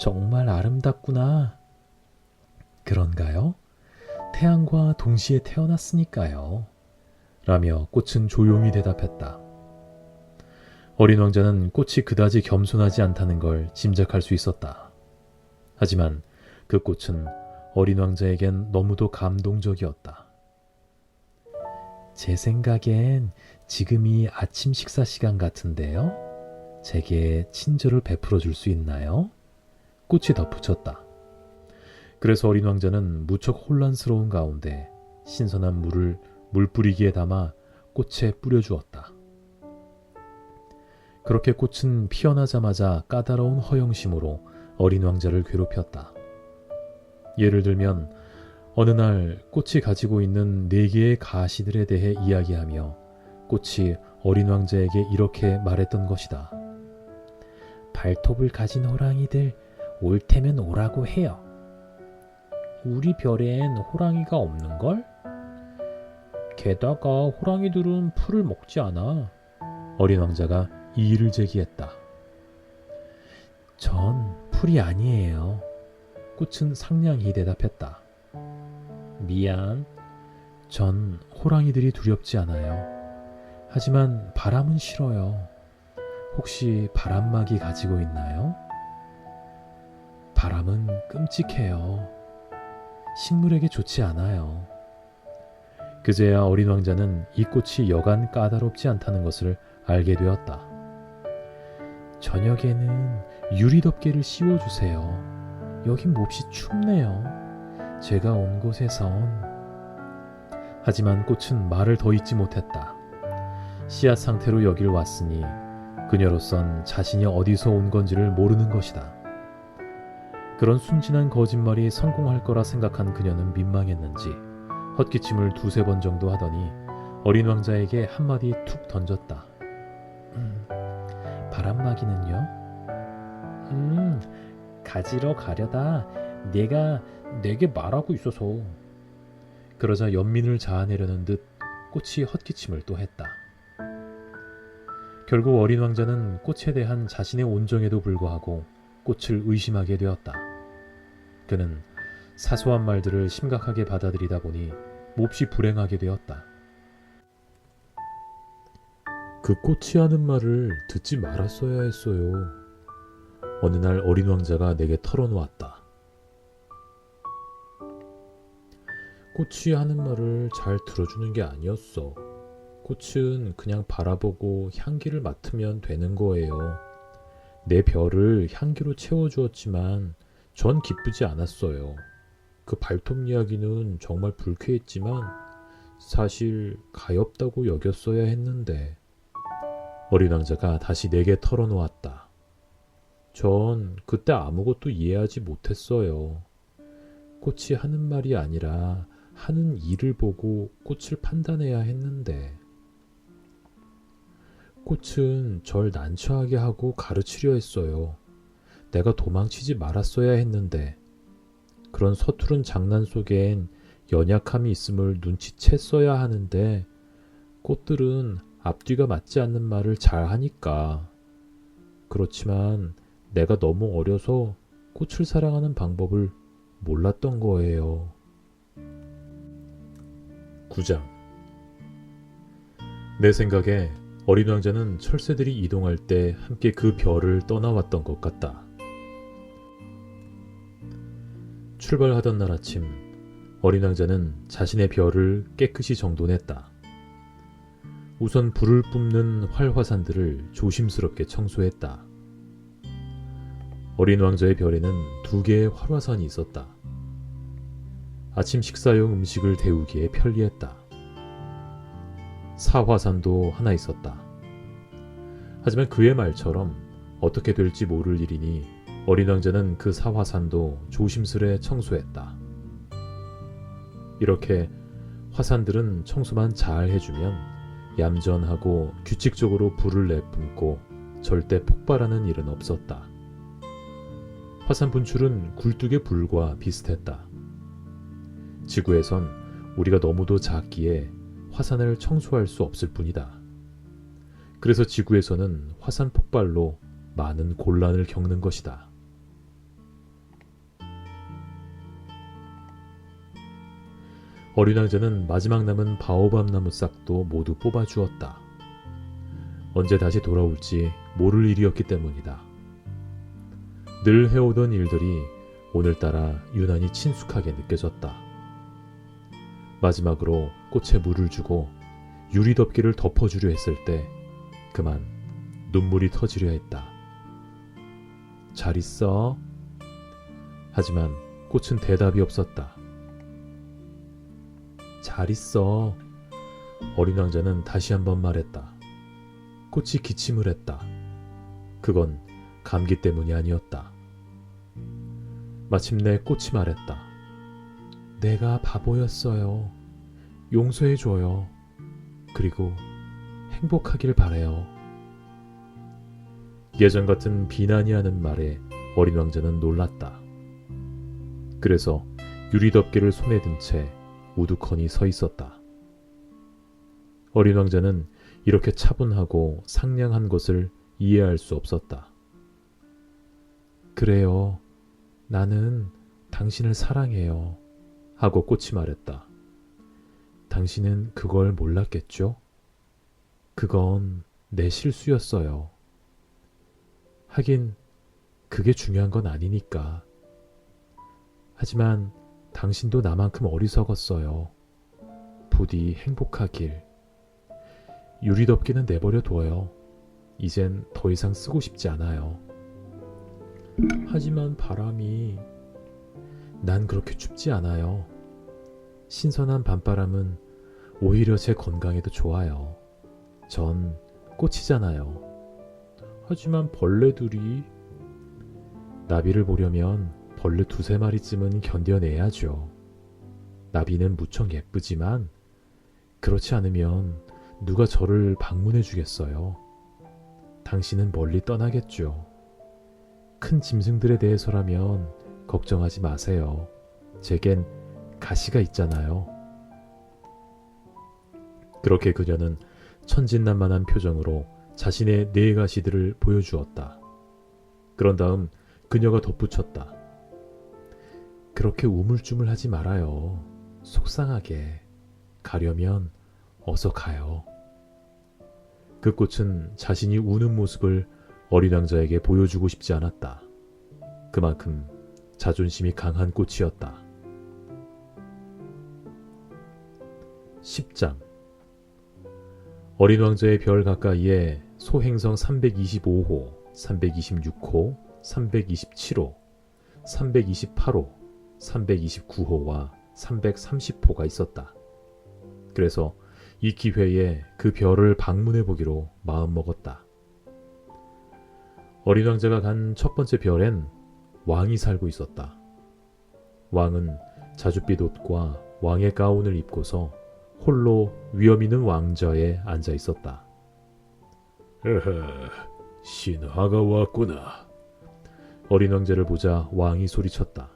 정말 아름답구나. 그런가요? 태양과 동시에 태어났으니까요. 라며 꽃은 조용히 대답했다. 어린 왕자는 꽃이 그다지 겸손하지 않다는 걸 짐작할 수 있었다. 하지만 그 꽃은 어린 왕자에겐 너무도 감동적이었다. 제 생각엔 지금이 아침 식사 시간 같은데요. 제게 친절을 베풀어 줄 수 있나요? 꽃이 덧붙였다. 그래서 어린 왕자는 무척 혼란스러운 가운데 신선한 물을 물뿌리기에 담아 꽃에 뿌려주었다. 그렇게 꽃은 피어나자마자 까다로운 허영심으로 어린 왕자를 괴롭혔다. 예를 들면 어느 날 꽃이 가지고 있는 4개의 가시들에 대해 이야기하며 꽃이 어린 왕자에게 이렇게 말했던 것이다. 발톱을 가진 호랑이들 올 테면 오라고 해요. 우리 별엔 호랑이가 없는걸? 게다가 호랑이들은 풀을 먹지 않아. 어린 왕자가 이의를 제기했다. 전 풀이 아니에요. 꽃은 상냥히 대답했다. 미안. 전 호랑이들이 두렵지 않아요. 하지만 바람은 싫어요. 혹시 바람막이 가지고 있나요? 바람은 끔찍해요. 식물에게 좋지 않아요. 그제야 어린 왕자는 이 꽃이 여간 까다롭지 않다는 것을 알게 되었다. 저녁에는 유리덮개를 씌워주세요. 여긴 몹시 춥네요. 제가 온 곳에선. 하지만 꽃은 말을 더 잇지 못했다. 씨앗 상태로 여길 왔으니 그녀로선 자신이 어디서 온 건지를 모르는 것이다. 그런 순진한 거짓말이 성공할 거라 생각한 그녀는 민망했는지 헛기침을 두세 번 정도 하더니 어린 왕자에게 한마디 툭 던졌다. 바람막이는요? 가지러 가려다 내게 말하고 있어서. 그러자 연민을 자아내려는 듯 꽃이 헛기침을 또 했다. 결국 어린 왕자는 꽃에 대한 자신의 온정에도 불구하고 꽃을 의심하게 되었다. 그는 사소한 말들을 심각하게 받아들이다 보니 몹시 불행하게 되었다. 그 꽃이 하는 말을 듣지 말았어야 했어요. 어느 날 어린 왕자가 내게 털어놓았다. 꽃이 하는 말을 잘 들어주는 게 아니었어. 꽃은 그냥 바라보고 향기를 맡으면 되는 거예요. 내 별을 향기로 채워주었지만 전 기쁘지 않았어요. 그 발톱 이야기는 정말 불쾌했지만 사실 가엾다고 여겼어야 했는데. 어린 왕자가 다시 내게 털어놓았다. 전 그때 아무것도 이해하지 못했어요. 꽃이 하는 말이 아니라 하는 일을 보고 꽃을 판단해야 했는데. 꽃은 절 난처하게 하고 가르치려 했어요. 내가 도망치지 말았어야 했는데. 그런 서투른 장난 속엔 연약함이 있음을 눈치챘어야 하는데 꽃들은 앞뒤가 맞지 않는 말을 잘 하니까. 그렇지만 내가 너무 어려서 꽃을 사랑하는 방법을 몰랐던 거예요. 9장. 내 생각에 어린 왕자는 철새들이 이동할 때 함께 그 별을 떠나왔던 것 같다. 출발하던 날 아침, 어린 왕자는 자신의 별을 깨끗이 정돈했다. 우선 불을 뿜는 활화산들을 조심스럽게 청소했다. 어린 왕자의 별에는 2개의 활화산이 있었다. 아침 식사용 음식을 데우기에 편리했다. 사화산도 하나 있었다. 하지만 그의 말처럼 어떻게 될지 모를 일이니 어린 왕자는 그 사화산도 조심스레 청소했다. 이렇게 화산들은 청소만 잘 해주면 얌전하고 규칙적으로 불을 내뿜고 절대 폭발하는 일은 없었다. 화산 분출은 굴뚝의 불과 비슷했다. 지구에선 우리가 너무도 작기에 화산을 청소할 수 없을 뿐이다. 그래서 지구에서는 화산 폭발로 많은 곤란을 겪는 것이다. 어린 왕자는 마지막 남은 바오밥 나무 싹도 모두 뽑아주었다. 언제 다시 돌아올지 모를 일이었기 때문이다. 늘 해오던 일들이 오늘따라 유난히 친숙하게 느껴졌다. 마지막으로 꽃에 물을 주고 유리덮개를 덮어주려 했을 때 그만 눈물이 터지려 했다. 잘 있어? 하지만 꽃은 대답이 없었다. 잘 있어. 어린 왕자는 다시 한번 말했다. 꽃이 기침을 했다. 그건 감기 때문이 아니었다. 마침내 꽃이 말했다. 내가 바보였어요. 용서해줘요. 그리고 행복하길 바래요. 예전 같은 비난이 하는 말에 어린 왕자는 놀랐다. 그래서 유리덮개를 손에 든 채 우두커니 서 있었다. 어린 왕자는 이렇게 차분하고 상냥한 것을 이해할 수 없었다. 그래요. 나는 당신을 사랑해요. 하고 꽃이 말했다. 당신은 그걸 몰랐겠죠? 그 그건 내 실수였어요. 하긴 그게 중요한 건 아니니까. 하지만 당신도 나만큼 어리석었어요. 부디 행복하길. 유리덮개는 내버려 둬요. 이젠 더 이상 쓰고 싶지 않아요. 하지만 바람이... 난 그렇게 춥지 않아요. 신선한 밤바람은 오히려 제 건강에도 좋아요. 전 꽃이잖아요. 하지만 벌레들이... 나비를 보려면 벌레 2~3마리쯤은 견뎌내야죠. 나비는 무척 예쁘지만 그렇지 않으면 누가 저를 방문해 주겠어요. 당신은 멀리 떠나겠죠. 큰 짐승들에 대해서라면 걱정하지 마세요. 제겐 가시가 있잖아요. 그렇게 그녀는 천진난만한 표정으로 자신의 4가시들을 보여주었다. 그런 다음 그녀가 덧붙였다. 그렇게 우물쭈물하지 말아요. 속상하게. 가려면 어서 가요. 그 꽃은 자신이 우는 모습을 어린 왕자에게 보여주고 싶지 않았다. 그만큼 자존심이 강한 꽃이었다. 10장. 어린 왕자의 별 가까이에 소행성 325호, 326호, 327호, 328호, 329호와 330호가 있었다. 그래서 이 기회에 그 별을 방문해 보기로 마음먹었다. 어린 왕자가 간 첫 번째 별엔 왕이 살고 있었다. 왕은 자줏빛 옷과 왕의 가운을 입고서 홀로 위엄 있는 왕좌에 앉아 있었다. 신하가 왔구나. 어린 왕자를 보자 왕이 소리쳤다.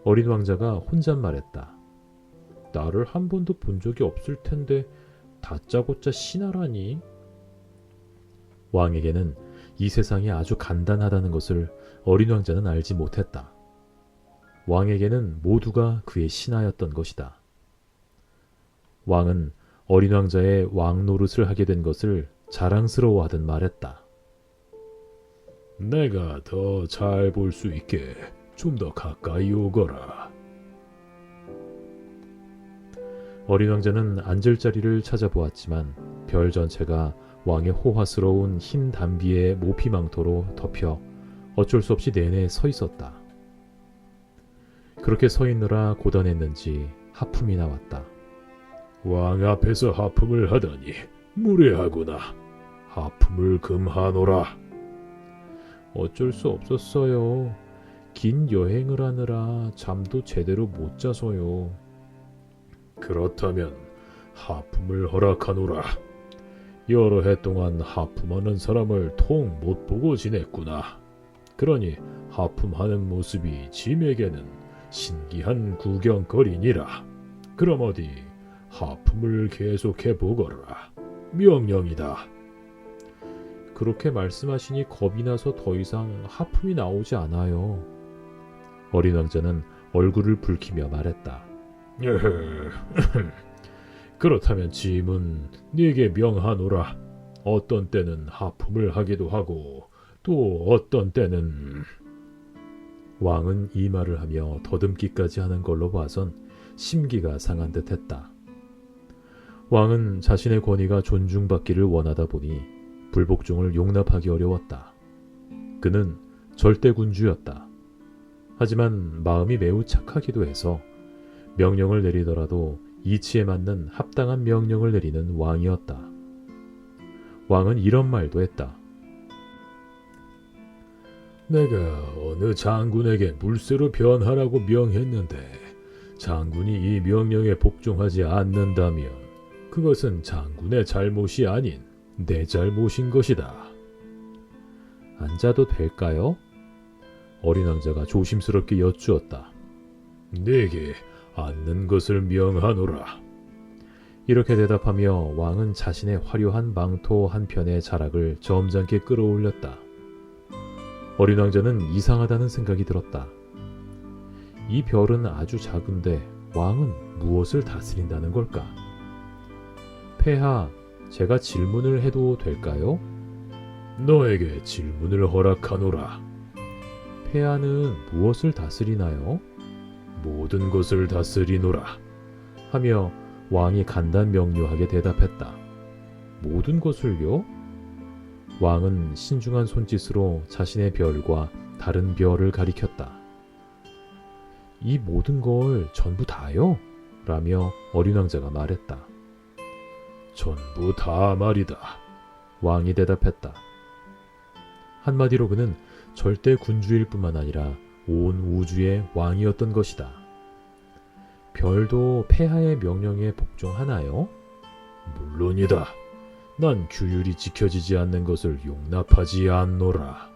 어린 왕자가 혼잣말했다. 나를 한 번도 본 적이 없을 텐데 다짜고짜 신하라니? 왕에게는 이 세상이 아주 간단하다는 것을 어린 왕자는 알지 못했다. 왕에게는 모두가 그의 신하였던 것이다. 왕은 어린 왕자의 왕 노릇을 하게 된 것을 자랑스러워하듯 말했다. 내가 더 잘 볼 수 있게 좀 더 가까이 오거라. 어린 왕자는 앉을 자리를 찾아보았지만 별 전체가 왕의 호화스러운 흰 담비의 모피망토로 덮여 어쩔 수 없이 내내 서 있었다. 그렇게 서 있느라 고단했는지 하품이 나왔다. 왕 앞에서 하품을 하다니 무례하구나. 하품을 금하노라. 어쩔 수 없었어요. 긴 여행을 하느라 잠도 제대로 못 자서요. 그렇다면 하품을 허락하노라. 여러 해 동안 하품하는 사람을 통 못 보고 지냈구나. 그러니 하품하는 모습이 짐에게는 신기한 구경거리니라. 그럼 어디 하품을 계속해 보거라. 명령이다. 그렇게 말씀하시니 겁이 나서 더 이상 하품이 나오지 않아요. 어린 왕자는 얼굴을 붉히며 말했다. 그렇다면 짐은 네게 명하노라. 어떤 때는 하품을 하기도 하고 또 어떤 때는... 왕은 이 말을 하며 더듬기까지 하는 걸로 봐선 심기가 상한 듯 했다. 왕은 자신의 권위가 존중받기를 원하다 보니 불복종을 용납하기 어려웠다. 그는 절대군주였다. 하지만 마음이 매우 착하기도 해서 명령을 내리더라도 이치에 맞는 합당한 명령을 내리는 왕이었다. 왕은 이런 말도 했다. 내가 어느 장군에게 물새로 변하라고 명했는데 장군이 이 명령에 복종하지 않는다면 그것은 장군의 잘못이 아닌 내 잘못인 것이다. 앉아도 될까요? 어린 왕자가 조심스럽게 여쭈었다. 네게 앉는 것을 명하노라. 이렇게 대답하며 왕은 자신의 화려한 망토 한편의 자락을 점잖게 끌어올렸다. 어린 왕자는 이상하다는 생각이 들었다. 이 별은 아주 작은데 왕은 무엇을 다스린다는 걸까? 폐하, 제가 질문을 해도 될까요? 너에게 질문을 허락하노라. 폐하는 무엇을 다스리나요? 모든 것을 다스리노라. 하며 왕이 간단명료하게 대답했다. 모든 것을요? 왕은 신중한 손짓으로 자신의 별과 다른 별을 가리켰다. 이 모든 걸 전부 다요? 라며 어린 왕자가 말했다. 전부 다 말이다. 왕이 대답했다. 한마디로 그는 절대 군주일 뿐만 아니라 온 우주의 왕이었던 것이다. 별도 폐하의 명령에 복종하나요? 물론이다. 난 규율이 지켜지지 않는 것을 용납하지 않노라.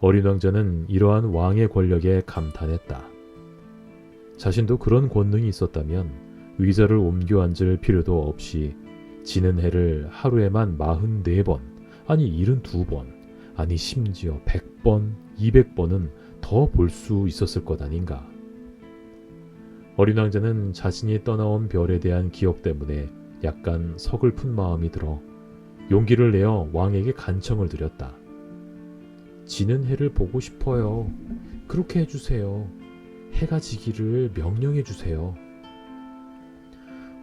어린 왕자는 이러한 왕의 권력에 감탄했다. 자신도 그런 권능이 있었다면 의자를 옮겨 앉을 필요도 없이 지는 해를 하루에만 44번, 아니 72번, 아니 심지어 100번, 200번은 더 볼 수 있었을 것 아닌가. 어린 왕자는 자신이 떠나온 별에 대한 기억 때문에 약간 서글픈 마음이 들어 용기를 내어 왕에게 간청을 드렸다. 지는 해를 보고 싶어요. 그렇게 해주세요. 해가 지기를 명령해 주세요.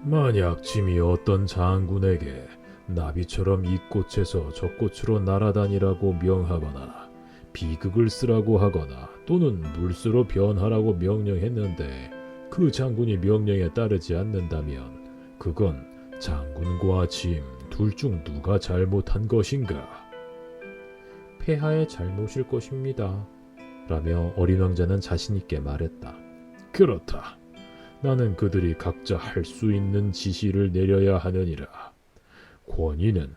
만약 짐이 어떤 장군에게 나비처럼 이 꽃에서 저 꽃으로 날아다니라고 명하거나 비극을 쓰라고 하거나 또는 물수로 변하라고 명령했는데 그 장군이 명령에 따르지 않는다면 그건 장군과 짐 둘 중 누가 잘못한 것인가? 폐하의 잘못일 것입니다. 라며 어린 왕자는 자신 있게 말했다. 그렇다. 나는 그들이 각자 할 수 있는 지시를 내려야 하느니라. 권위는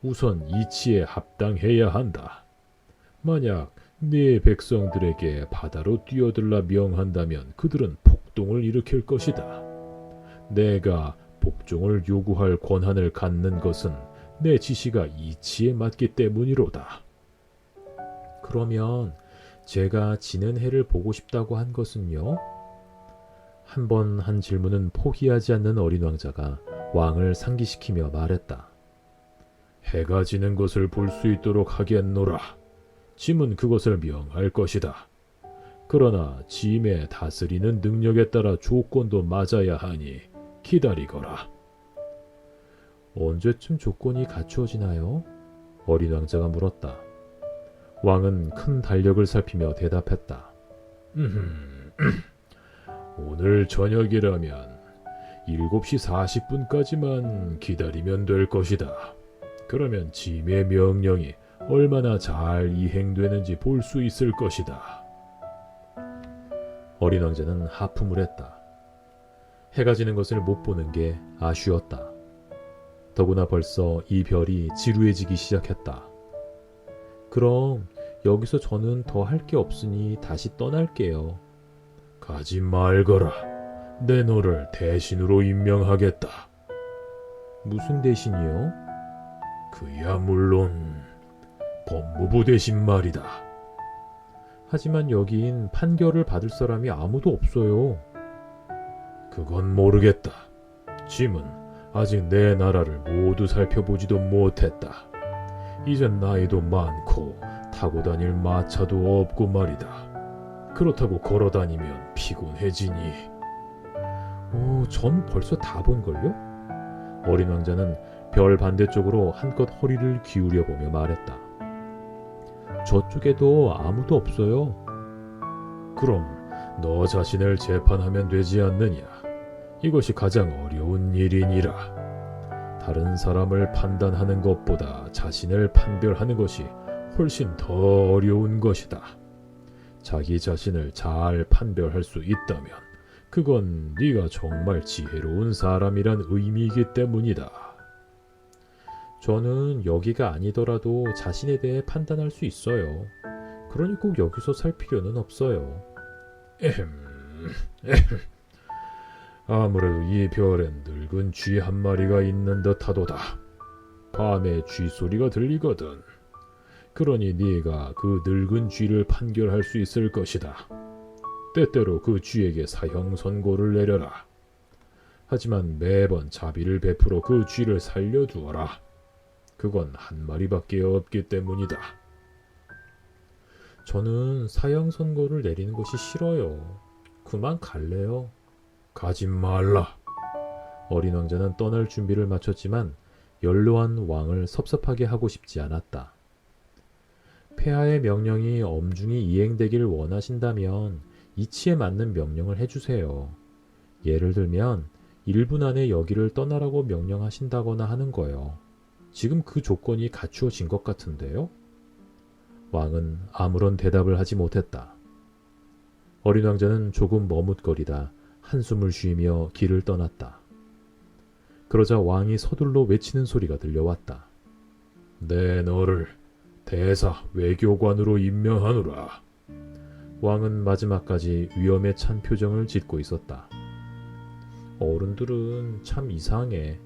우선 이치에 합당해야 한다. 만약 네 백성들에게 바다로 뛰어들라 명한다면 그들은 폭동을 일으킬 것이다. 내가 복종을 요구할 권한을 갖는 것은 내 지시가 이치에 맞기 때문이로다. 그러면 제가 지는 해를 보고 싶다고 한 것은요? 한 번 한 질문은 포기하지 않는 어린 왕자가 왕을 상기시키며 말했다. 해가 지는 것을 볼 수 있도록 하겠노라. 짐은 그것을 명할 것이다. 그러나 짐의 다스리는 능력에 따라 조건도 맞아야 하니 기다리거라. 언제쯤 조건이 갖추어지나요? 어린 왕자가 물었다. 왕은 큰 달력을 살피며 대답했다. 오늘 저녁이라면 7시 40분까지만 기다리면 될 것이다. 그러면 짐의 명령이 얼마나 잘 이행되는지 볼 수 있을 것이다. 어린 왕자는 하품을 했다. 해가 지는 것을 못 보는 게 아쉬웠다. 더구나 벌써 이 별이 지루해지기 시작했다. 그럼 여기서 저는 더 할 게 없으니 다시 떠날게요. 가지 말거라. 내 너를 대신으로 임명하겠다. 무슨 대신이요? 그야 물론 법무부 대신 말이다. 하지만 여긴 판결을 받을 사람이 아무도 없어요. 그건 모르겠다. 짐은 아직 내 나라를 모두 살펴보지도 못했다. 이젠 나이도 많고 타고 다닐 마차도 없고 말이다. 그렇다고 걸어 다니면 피곤해지니. 전 벌써 다 본걸요? 어린 왕자는 별 반대쪽으로 한껏 허리를 기울여 보며 말했다. 저쪽에도 아무도 없어요. 그럼 너 자신을 재판하면 되지 않느냐? 이것이 가장 어려운 일이니라. 다른 사람을 판단하는 것보다 자신을 판별하는 것이 훨씬 더 어려운 것이다. 자기 자신을 잘 판별할 수 있다면 그건 네가 정말 지혜로운 사람이란 의미이기 때문이다. 저는 여기가 아니더라도 자신에 대해 판단할 수 있어요. 그러니 꼭 여기서 살 필요는 없어요. 아무래도 이 별엔 늙은 쥐 한 마리가 있는 듯하도다. 밤에 쥐 소리가 들리거든. 그러니 네가 그 늙은 쥐를 판결할 수 있을 것이다. 때때로 그 쥐에게 사형 선고를 내려라. 하지만 매번 자비를 베풀어 그 쥐를 살려두어라. 그건 한 마리밖에 없기 때문이다. 저는 사형 선고를 내리는 것이 싫어요. 그만 갈래요. 가지 말라. 어린 왕자는 떠날 준비를 마쳤지만 연로한 왕을 섭섭하게 하고 싶지 않았다. 폐하의 명령이 엄중히 이행되기를 원하신다면 이치에 맞는 명령을 해주세요. 예를 들면 1분 안에 여기를 떠나라고 명령하신다거나 하는 거요. 지금 그 조건이 갖추어진 것 같은데요? 왕은 아무런 대답을 하지 못했다. 어린 왕자는 조금 머뭇거리다 한숨을 쉬며 길을 떠났다. 그러자 왕이 서둘러 외치는 소리가 들려왔다. 내 너를 대사 외교관으로 임명하노라. 왕은 마지막까지 위험에 찬 표정을 짓고 있었다. 어른들은 참 이상해.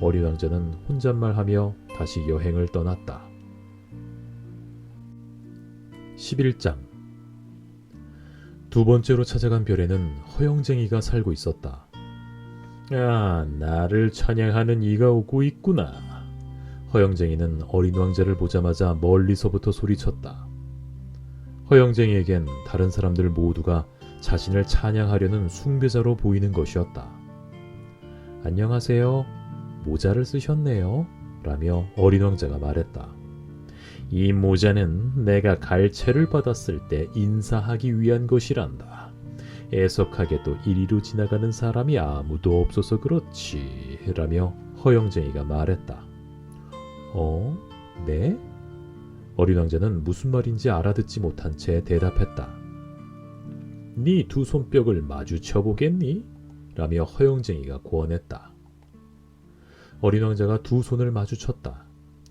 어린 왕자는 혼잣말하며 다시 여행을 떠났다. 11장. 두 번째로 찾아간 별에는 허영쟁이가 살고 있었다. 아, 나를 찬양하는 이가 오고 있구나. 허영쟁이는 어린 왕자를 보자마자 멀리서부터 소리쳤다. 허영쟁이에겐 다른 사람들 모두가 자신을 찬양하려는 숭배자로 보이는 것이었다. 안녕하세요. 모자를 쓰셨네요. 라며 어린 왕자가 말했다. 이 모자는 내가 갈채를 받았을 때 인사하기 위한 것이란다. 애석하게도 이리로 지나가는 사람이 아무도 없어서 그렇지. 라며 허영쟁이가 말했다. 네? 어린 왕자는 무슨 말인지 알아듣지 못한 채 대답했다. 네 두 손뼉을 마주쳐 보겠니? 라며 허영쟁이가 권했다. 어린 왕자가 두 손을 마주쳤다.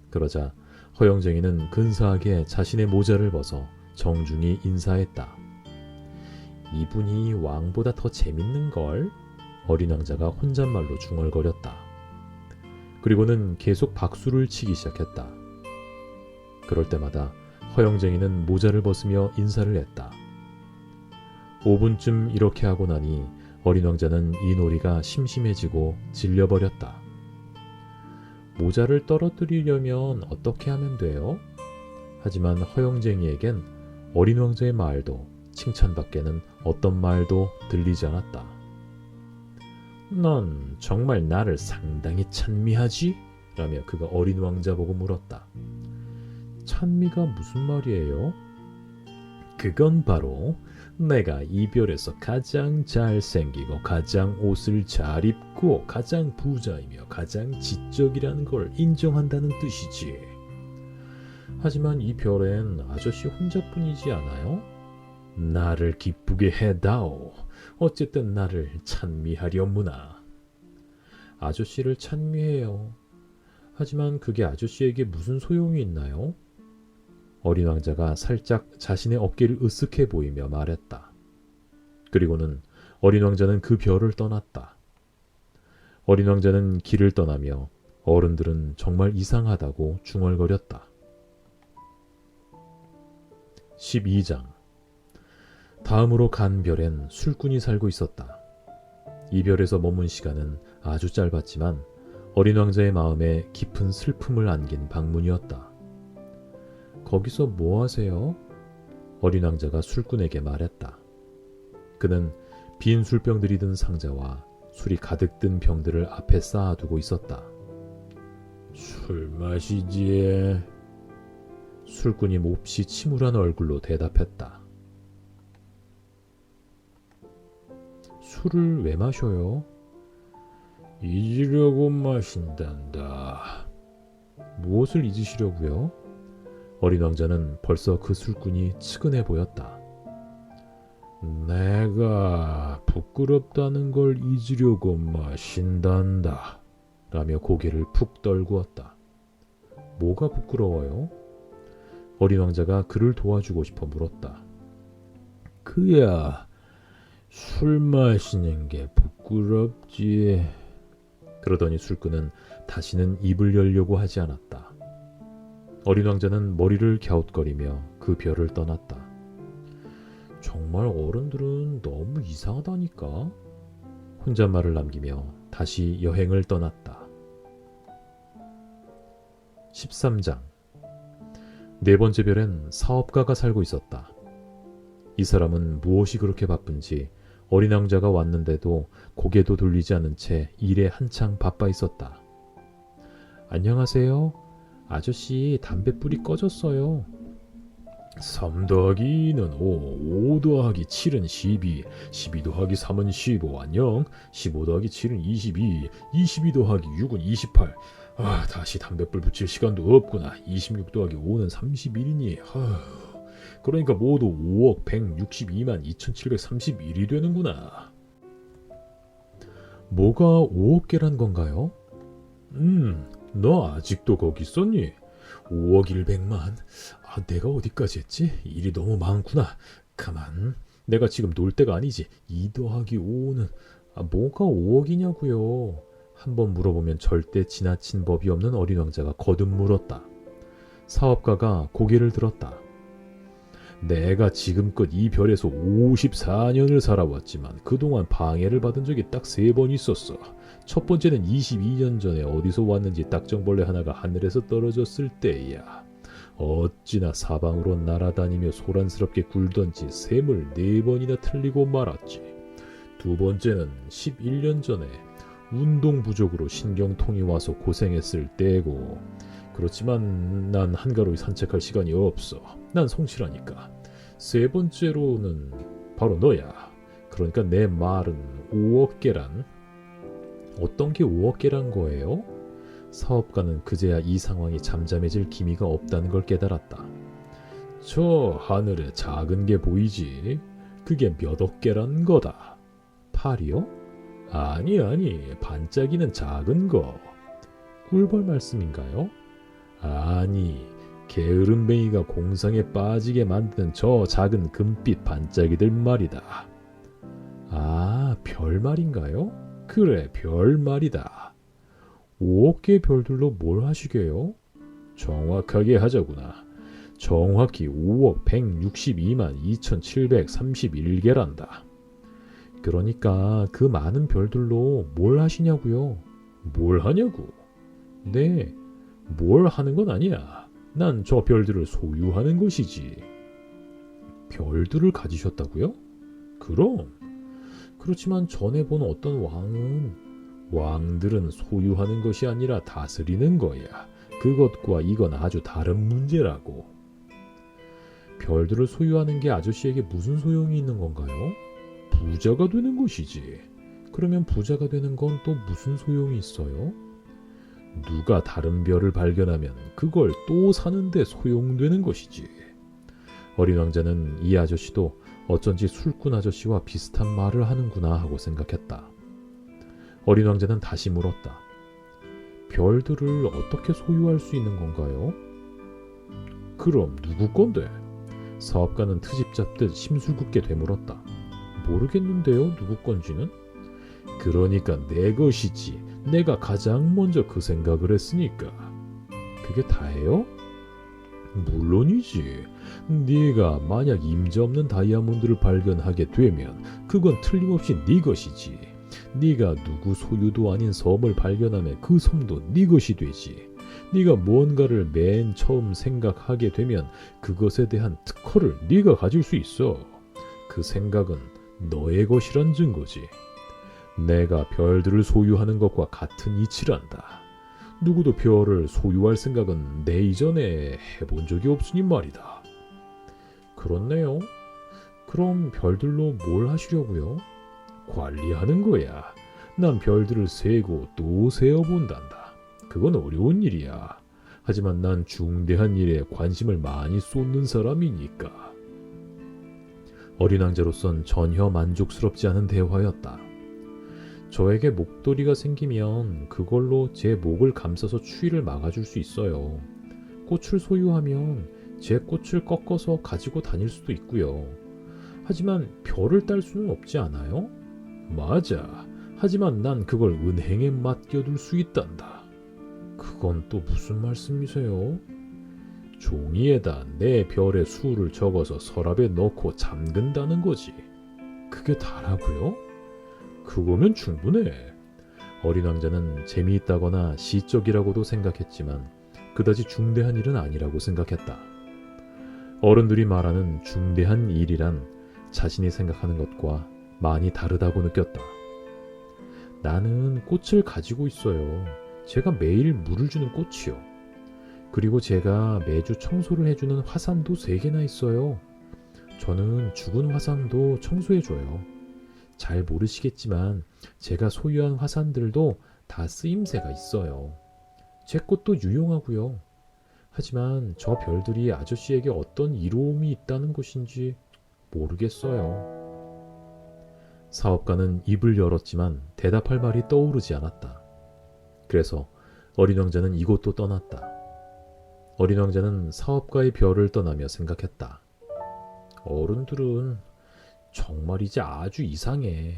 그러자 허영쟁이는 근사하게 자신의 모자를 벗어 정중히 인사했다. 이분이 왕보다 더 재밌는걸? 어린 왕자가 혼잣말로 중얼거렸다. 그리고는 계속 박수를 치기 시작했다. 그럴 때마다 허영쟁이는 모자를 벗으며 인사를 했다. 5분쯤 이렇게 하고 나니 어린 왕자는 이 놀이가 심심해지고 질려버렸다. 모자를 떨어뜨리려면 어떻게 하면 돼요? 하지만 허영쟁이에겐 어린 왕자의 말도 칭찬밖에는 어떤 말도 들리지 않았다. 넌 정말 나를 상당히 찬미하지? 라며 그가 어린 왕자 보고 물었다. 찬미가 무슨 말이에요? 그건 바로 내가 이 별에서 가장 잘생기고 가장 옷을 잘 입고 가장 부자이며 가장 지적이라는 걸 인정한다는 뜻이지. 하지만 이 별엔 아저씨 혼자뿐이지 않아요? 나를 기쁘게 해다오. 어쨌든 나를 찬미하려무나. 아저씨를 찬미해요. 하지만 그게 아저씨에게 무슨 소용이 있나요? 어린 왕자가 살짝 자신의 어깨를 으쓱해 보이며 말했다. 그리고는 어린 왕자는 그 별을 떠났다. 어린 왕자는 길을 떠나며 어른들은 정말 이상하다고 중얼거렸다. 12장. 다음으로 간 별엔 술꾼이 살고 있었다. 이 별에서 머문 시간은 아주 짧았지만 어린 왕자의 마음에 깊은 슬픔을 안긴 방문이었다. 거기서 뭐 하세요? 어린 왕자가 술꾼에게 말했다. 그는 빈 술병들이 든 상자와 술이 가득 든 병들을 앞에 쌓아두고 있었다. 술 마시지. 술꾼이 몹시 침울한 얼굴로 대답했다. 술을 왜 마셔요? 잊으려고 마신단다. 무엇을 잊으시려고요? 어린 왕자는 벌써 그 술꾼이 측은해 보였다. 내가 부끄럽다는 걸 잊으려고 마신단다. 라며 고개를 푹 떨구었다. 뭐가 부끄러워요? 어린 왕자가 그를 도와주고 싶어 물었다. 그야 술 마시는 게 부끄럽지. 그러더니 술꾼은 다시는 입을 열려고 하지 않았다. 어린 왕자는 머리를 갸웃거리며 그 별을 떠났다. 정말 어른들은 너무 이상하다니까. 혼잣말을 남기며 다시 여행을 떠났다. 13장. 네 번째 별엔 사업가가 살고 있었다. 이 사람은 무엇이 그렇게 바쁜지 어린 왕자가 왔는데도 고개도 돌리지 않은 채 일에 한창 바빠 있었다. 안녕하세요. 아저씨, 담뱃불이 꺼졌어요. 3 더하기 2는 5, 5 더하기 7은 12, 12 더하기 3은 15, 안녕. 15 더하기 7은 22, 22 더하기 6은 28. 다시 담뱃불 붙일 시간도 없구나. 26 더하기 5는 31이니. 그러니까 모두 5억 162만 2731이 되는구나. 뭐가 5억 개란 건가요? 너 아직도 거기 있었니? 5억 100만. 내가 어디까지 했지? 일이 너무 많구나. 가만. 내가 지금 놀 때가 아니지. 2 더하기 5는 뭐가 5억이냐고요. 한번 물어보면 절대 지나친 법이 없는 어린 왕자가 거듭 물었다. 사업가가 고개를 들었다. 내가 지금껏 이 별에서 54년을 살아왔지만 그동안 방해를 받은 적이 딱 3번 있었어. 첫 번째는 22년 전에 어디서 왔는지 딱정벌레 하나가 하늘에서 떨어졌을 때야. 어찌나 사방으로 날아다니며 소란스럽게 굴던지 셈을 4번이나 틀리고 말았지. 두 번째는 11년 전에 운동 부족으로 신경통이 와서 고생했을 때고, 그렇지만 난 한가로이 산책할 시간이 없어. 난 성실하니까. 세 번째로는 바로 너야. 그러니까 내 말은 5억 개란. 어떤 게 5억 개란 거예요? 사업가는 그제야 이 상황이 잠잠해질 기미가 없다는 걸 깨달았다. 저 하늘에 작은 게 보이지? 그게 몇 억 개란 거다. 8이요? 아니, 반짝이는 작은 거. 꿀벌 말씀인가요? 아니, 게으름뱅이가 공상에 빠지게 만드는 저 작은 금빛 반짝이들 말이다. 별 말인가요? 그래, 별 말이다. 5억 개의 별들로 뭘 하시게요? 정확하게 하자구나. 정확히 5억 162만 2731개란다. 그러니까 그 많은 별들로 뭘 하시냐고요? 뭘 하냐고? 네, 뭘 하는 건 아니야. 난 저 별들을 소유하는 것이지. 별들을 가지셨다고요? 그럼. 그렇지만 전에 본 어떤 왕들은 소유하는 것이 아니라 다스리는 거야. 그것과 이건 아주 다른 문제라고. 별들을 소유하는 게 아저씨에게 무슨 소용이 있는 건가요? 부자가 되는 것이지. 그러면 부자가 되는 건 또 무슨 소용이 있어요? 누가 다른 별을 발견하면 그걸 또 사는데 소용되는 것이지. 어린 왕자는 이 아저씨도 어쩐지 술꾼 아저씨와 비슷한 말을 하는구나 하고 생각했다. 어린 왕자는 다시 물었다. 별들을 어떻게 소유할 수 있는 건가요? 그럼 누구 건데? 사업가는 트집 잡듯 심술궂게 되물었다. 모르겠는데요, 누구 건지는? 그러니까 내 것이지. 내가 가장 먼저 그 생각을 했으니까. 그게 다예요? 물론이지. 네가 만약 임자 없는 다이아몬드를 발견하게 되면 그건 틀림없이 네 것이지. 네가 누구 소유도 아닌 섬을 발견하면 그 섬도 네 것이 되지. 네가 뭔가를 맨 처음 생각하게 되면 그것에 대한 특허를 네가 가질 수 있어. 그 생각은 너의 것이란 증거지. 내가 별들을 소유하는 것과 같은 이치란다. 누구도 별을 소유할 생각은 내 이전에 해본 적이 없으니 말이다. 그렇네요. 그럼 별들로 뭘 하시려고요? 관리하는 거야. 난 별들을 세고 또 세어본단다. 그건 어려운 일이야. 하지만 난 중대한 일에 관심을 많이 쏟는 사람이니까. 어린 왕자로선 전혀 만족스럽지 않은 대화였다. 저에게 목도리가 생기면 그걸로 제 목을 감싸서 추위를 막아줄 수 있어요. 꽃을 소유하면 제 꽃을 꺾어서 가지고 다닐 수도 있고요. 하지만 별을 딸 수는 없지 않아요? 맞아. 하지만 난 그걸 은행에 맡겨둘 수 있단다. 그건 또 무슨 말씀이세요? 종이에다 내 별의 수를 적어서 서랍에 넣고 잠근다는 거지. 그게 다라고요? 그거면 충분해. 어린 왕자는 재미있다거나 시적이라고도 생각했지만 그다지 중대한 일은 아니라고 생각했다. 어른들이 말하는 중대한 일이란 자신이 생각하는 것과 많이 다르다고 느꼈다. 나는 꽃을 가지고 있어요. 제가 매일 물을 주는 꽃이요. 그리고 제가 매주 청소를 해주는 화산도 3개나 있어요. 저는 죽은 화산도 청소해줘요. 잘 모르시겠지만 제가 소유한 화산들도 다 쓰임새가 있어요. 제 꽃도 유용하고요. 하지만 저 별들이 아저씨에게 어떤 이로움이 있다는 것인지 모르겠어요. 사업가는 입을 열었지만 대답할 말이 떠오르지 않았다. 그래서 어린 왕자는 이곳도 떠났다. 어린 왕자는 사업가의 별을 떠나며 생각했다. 어른들은 정말 이제 아주 이상해.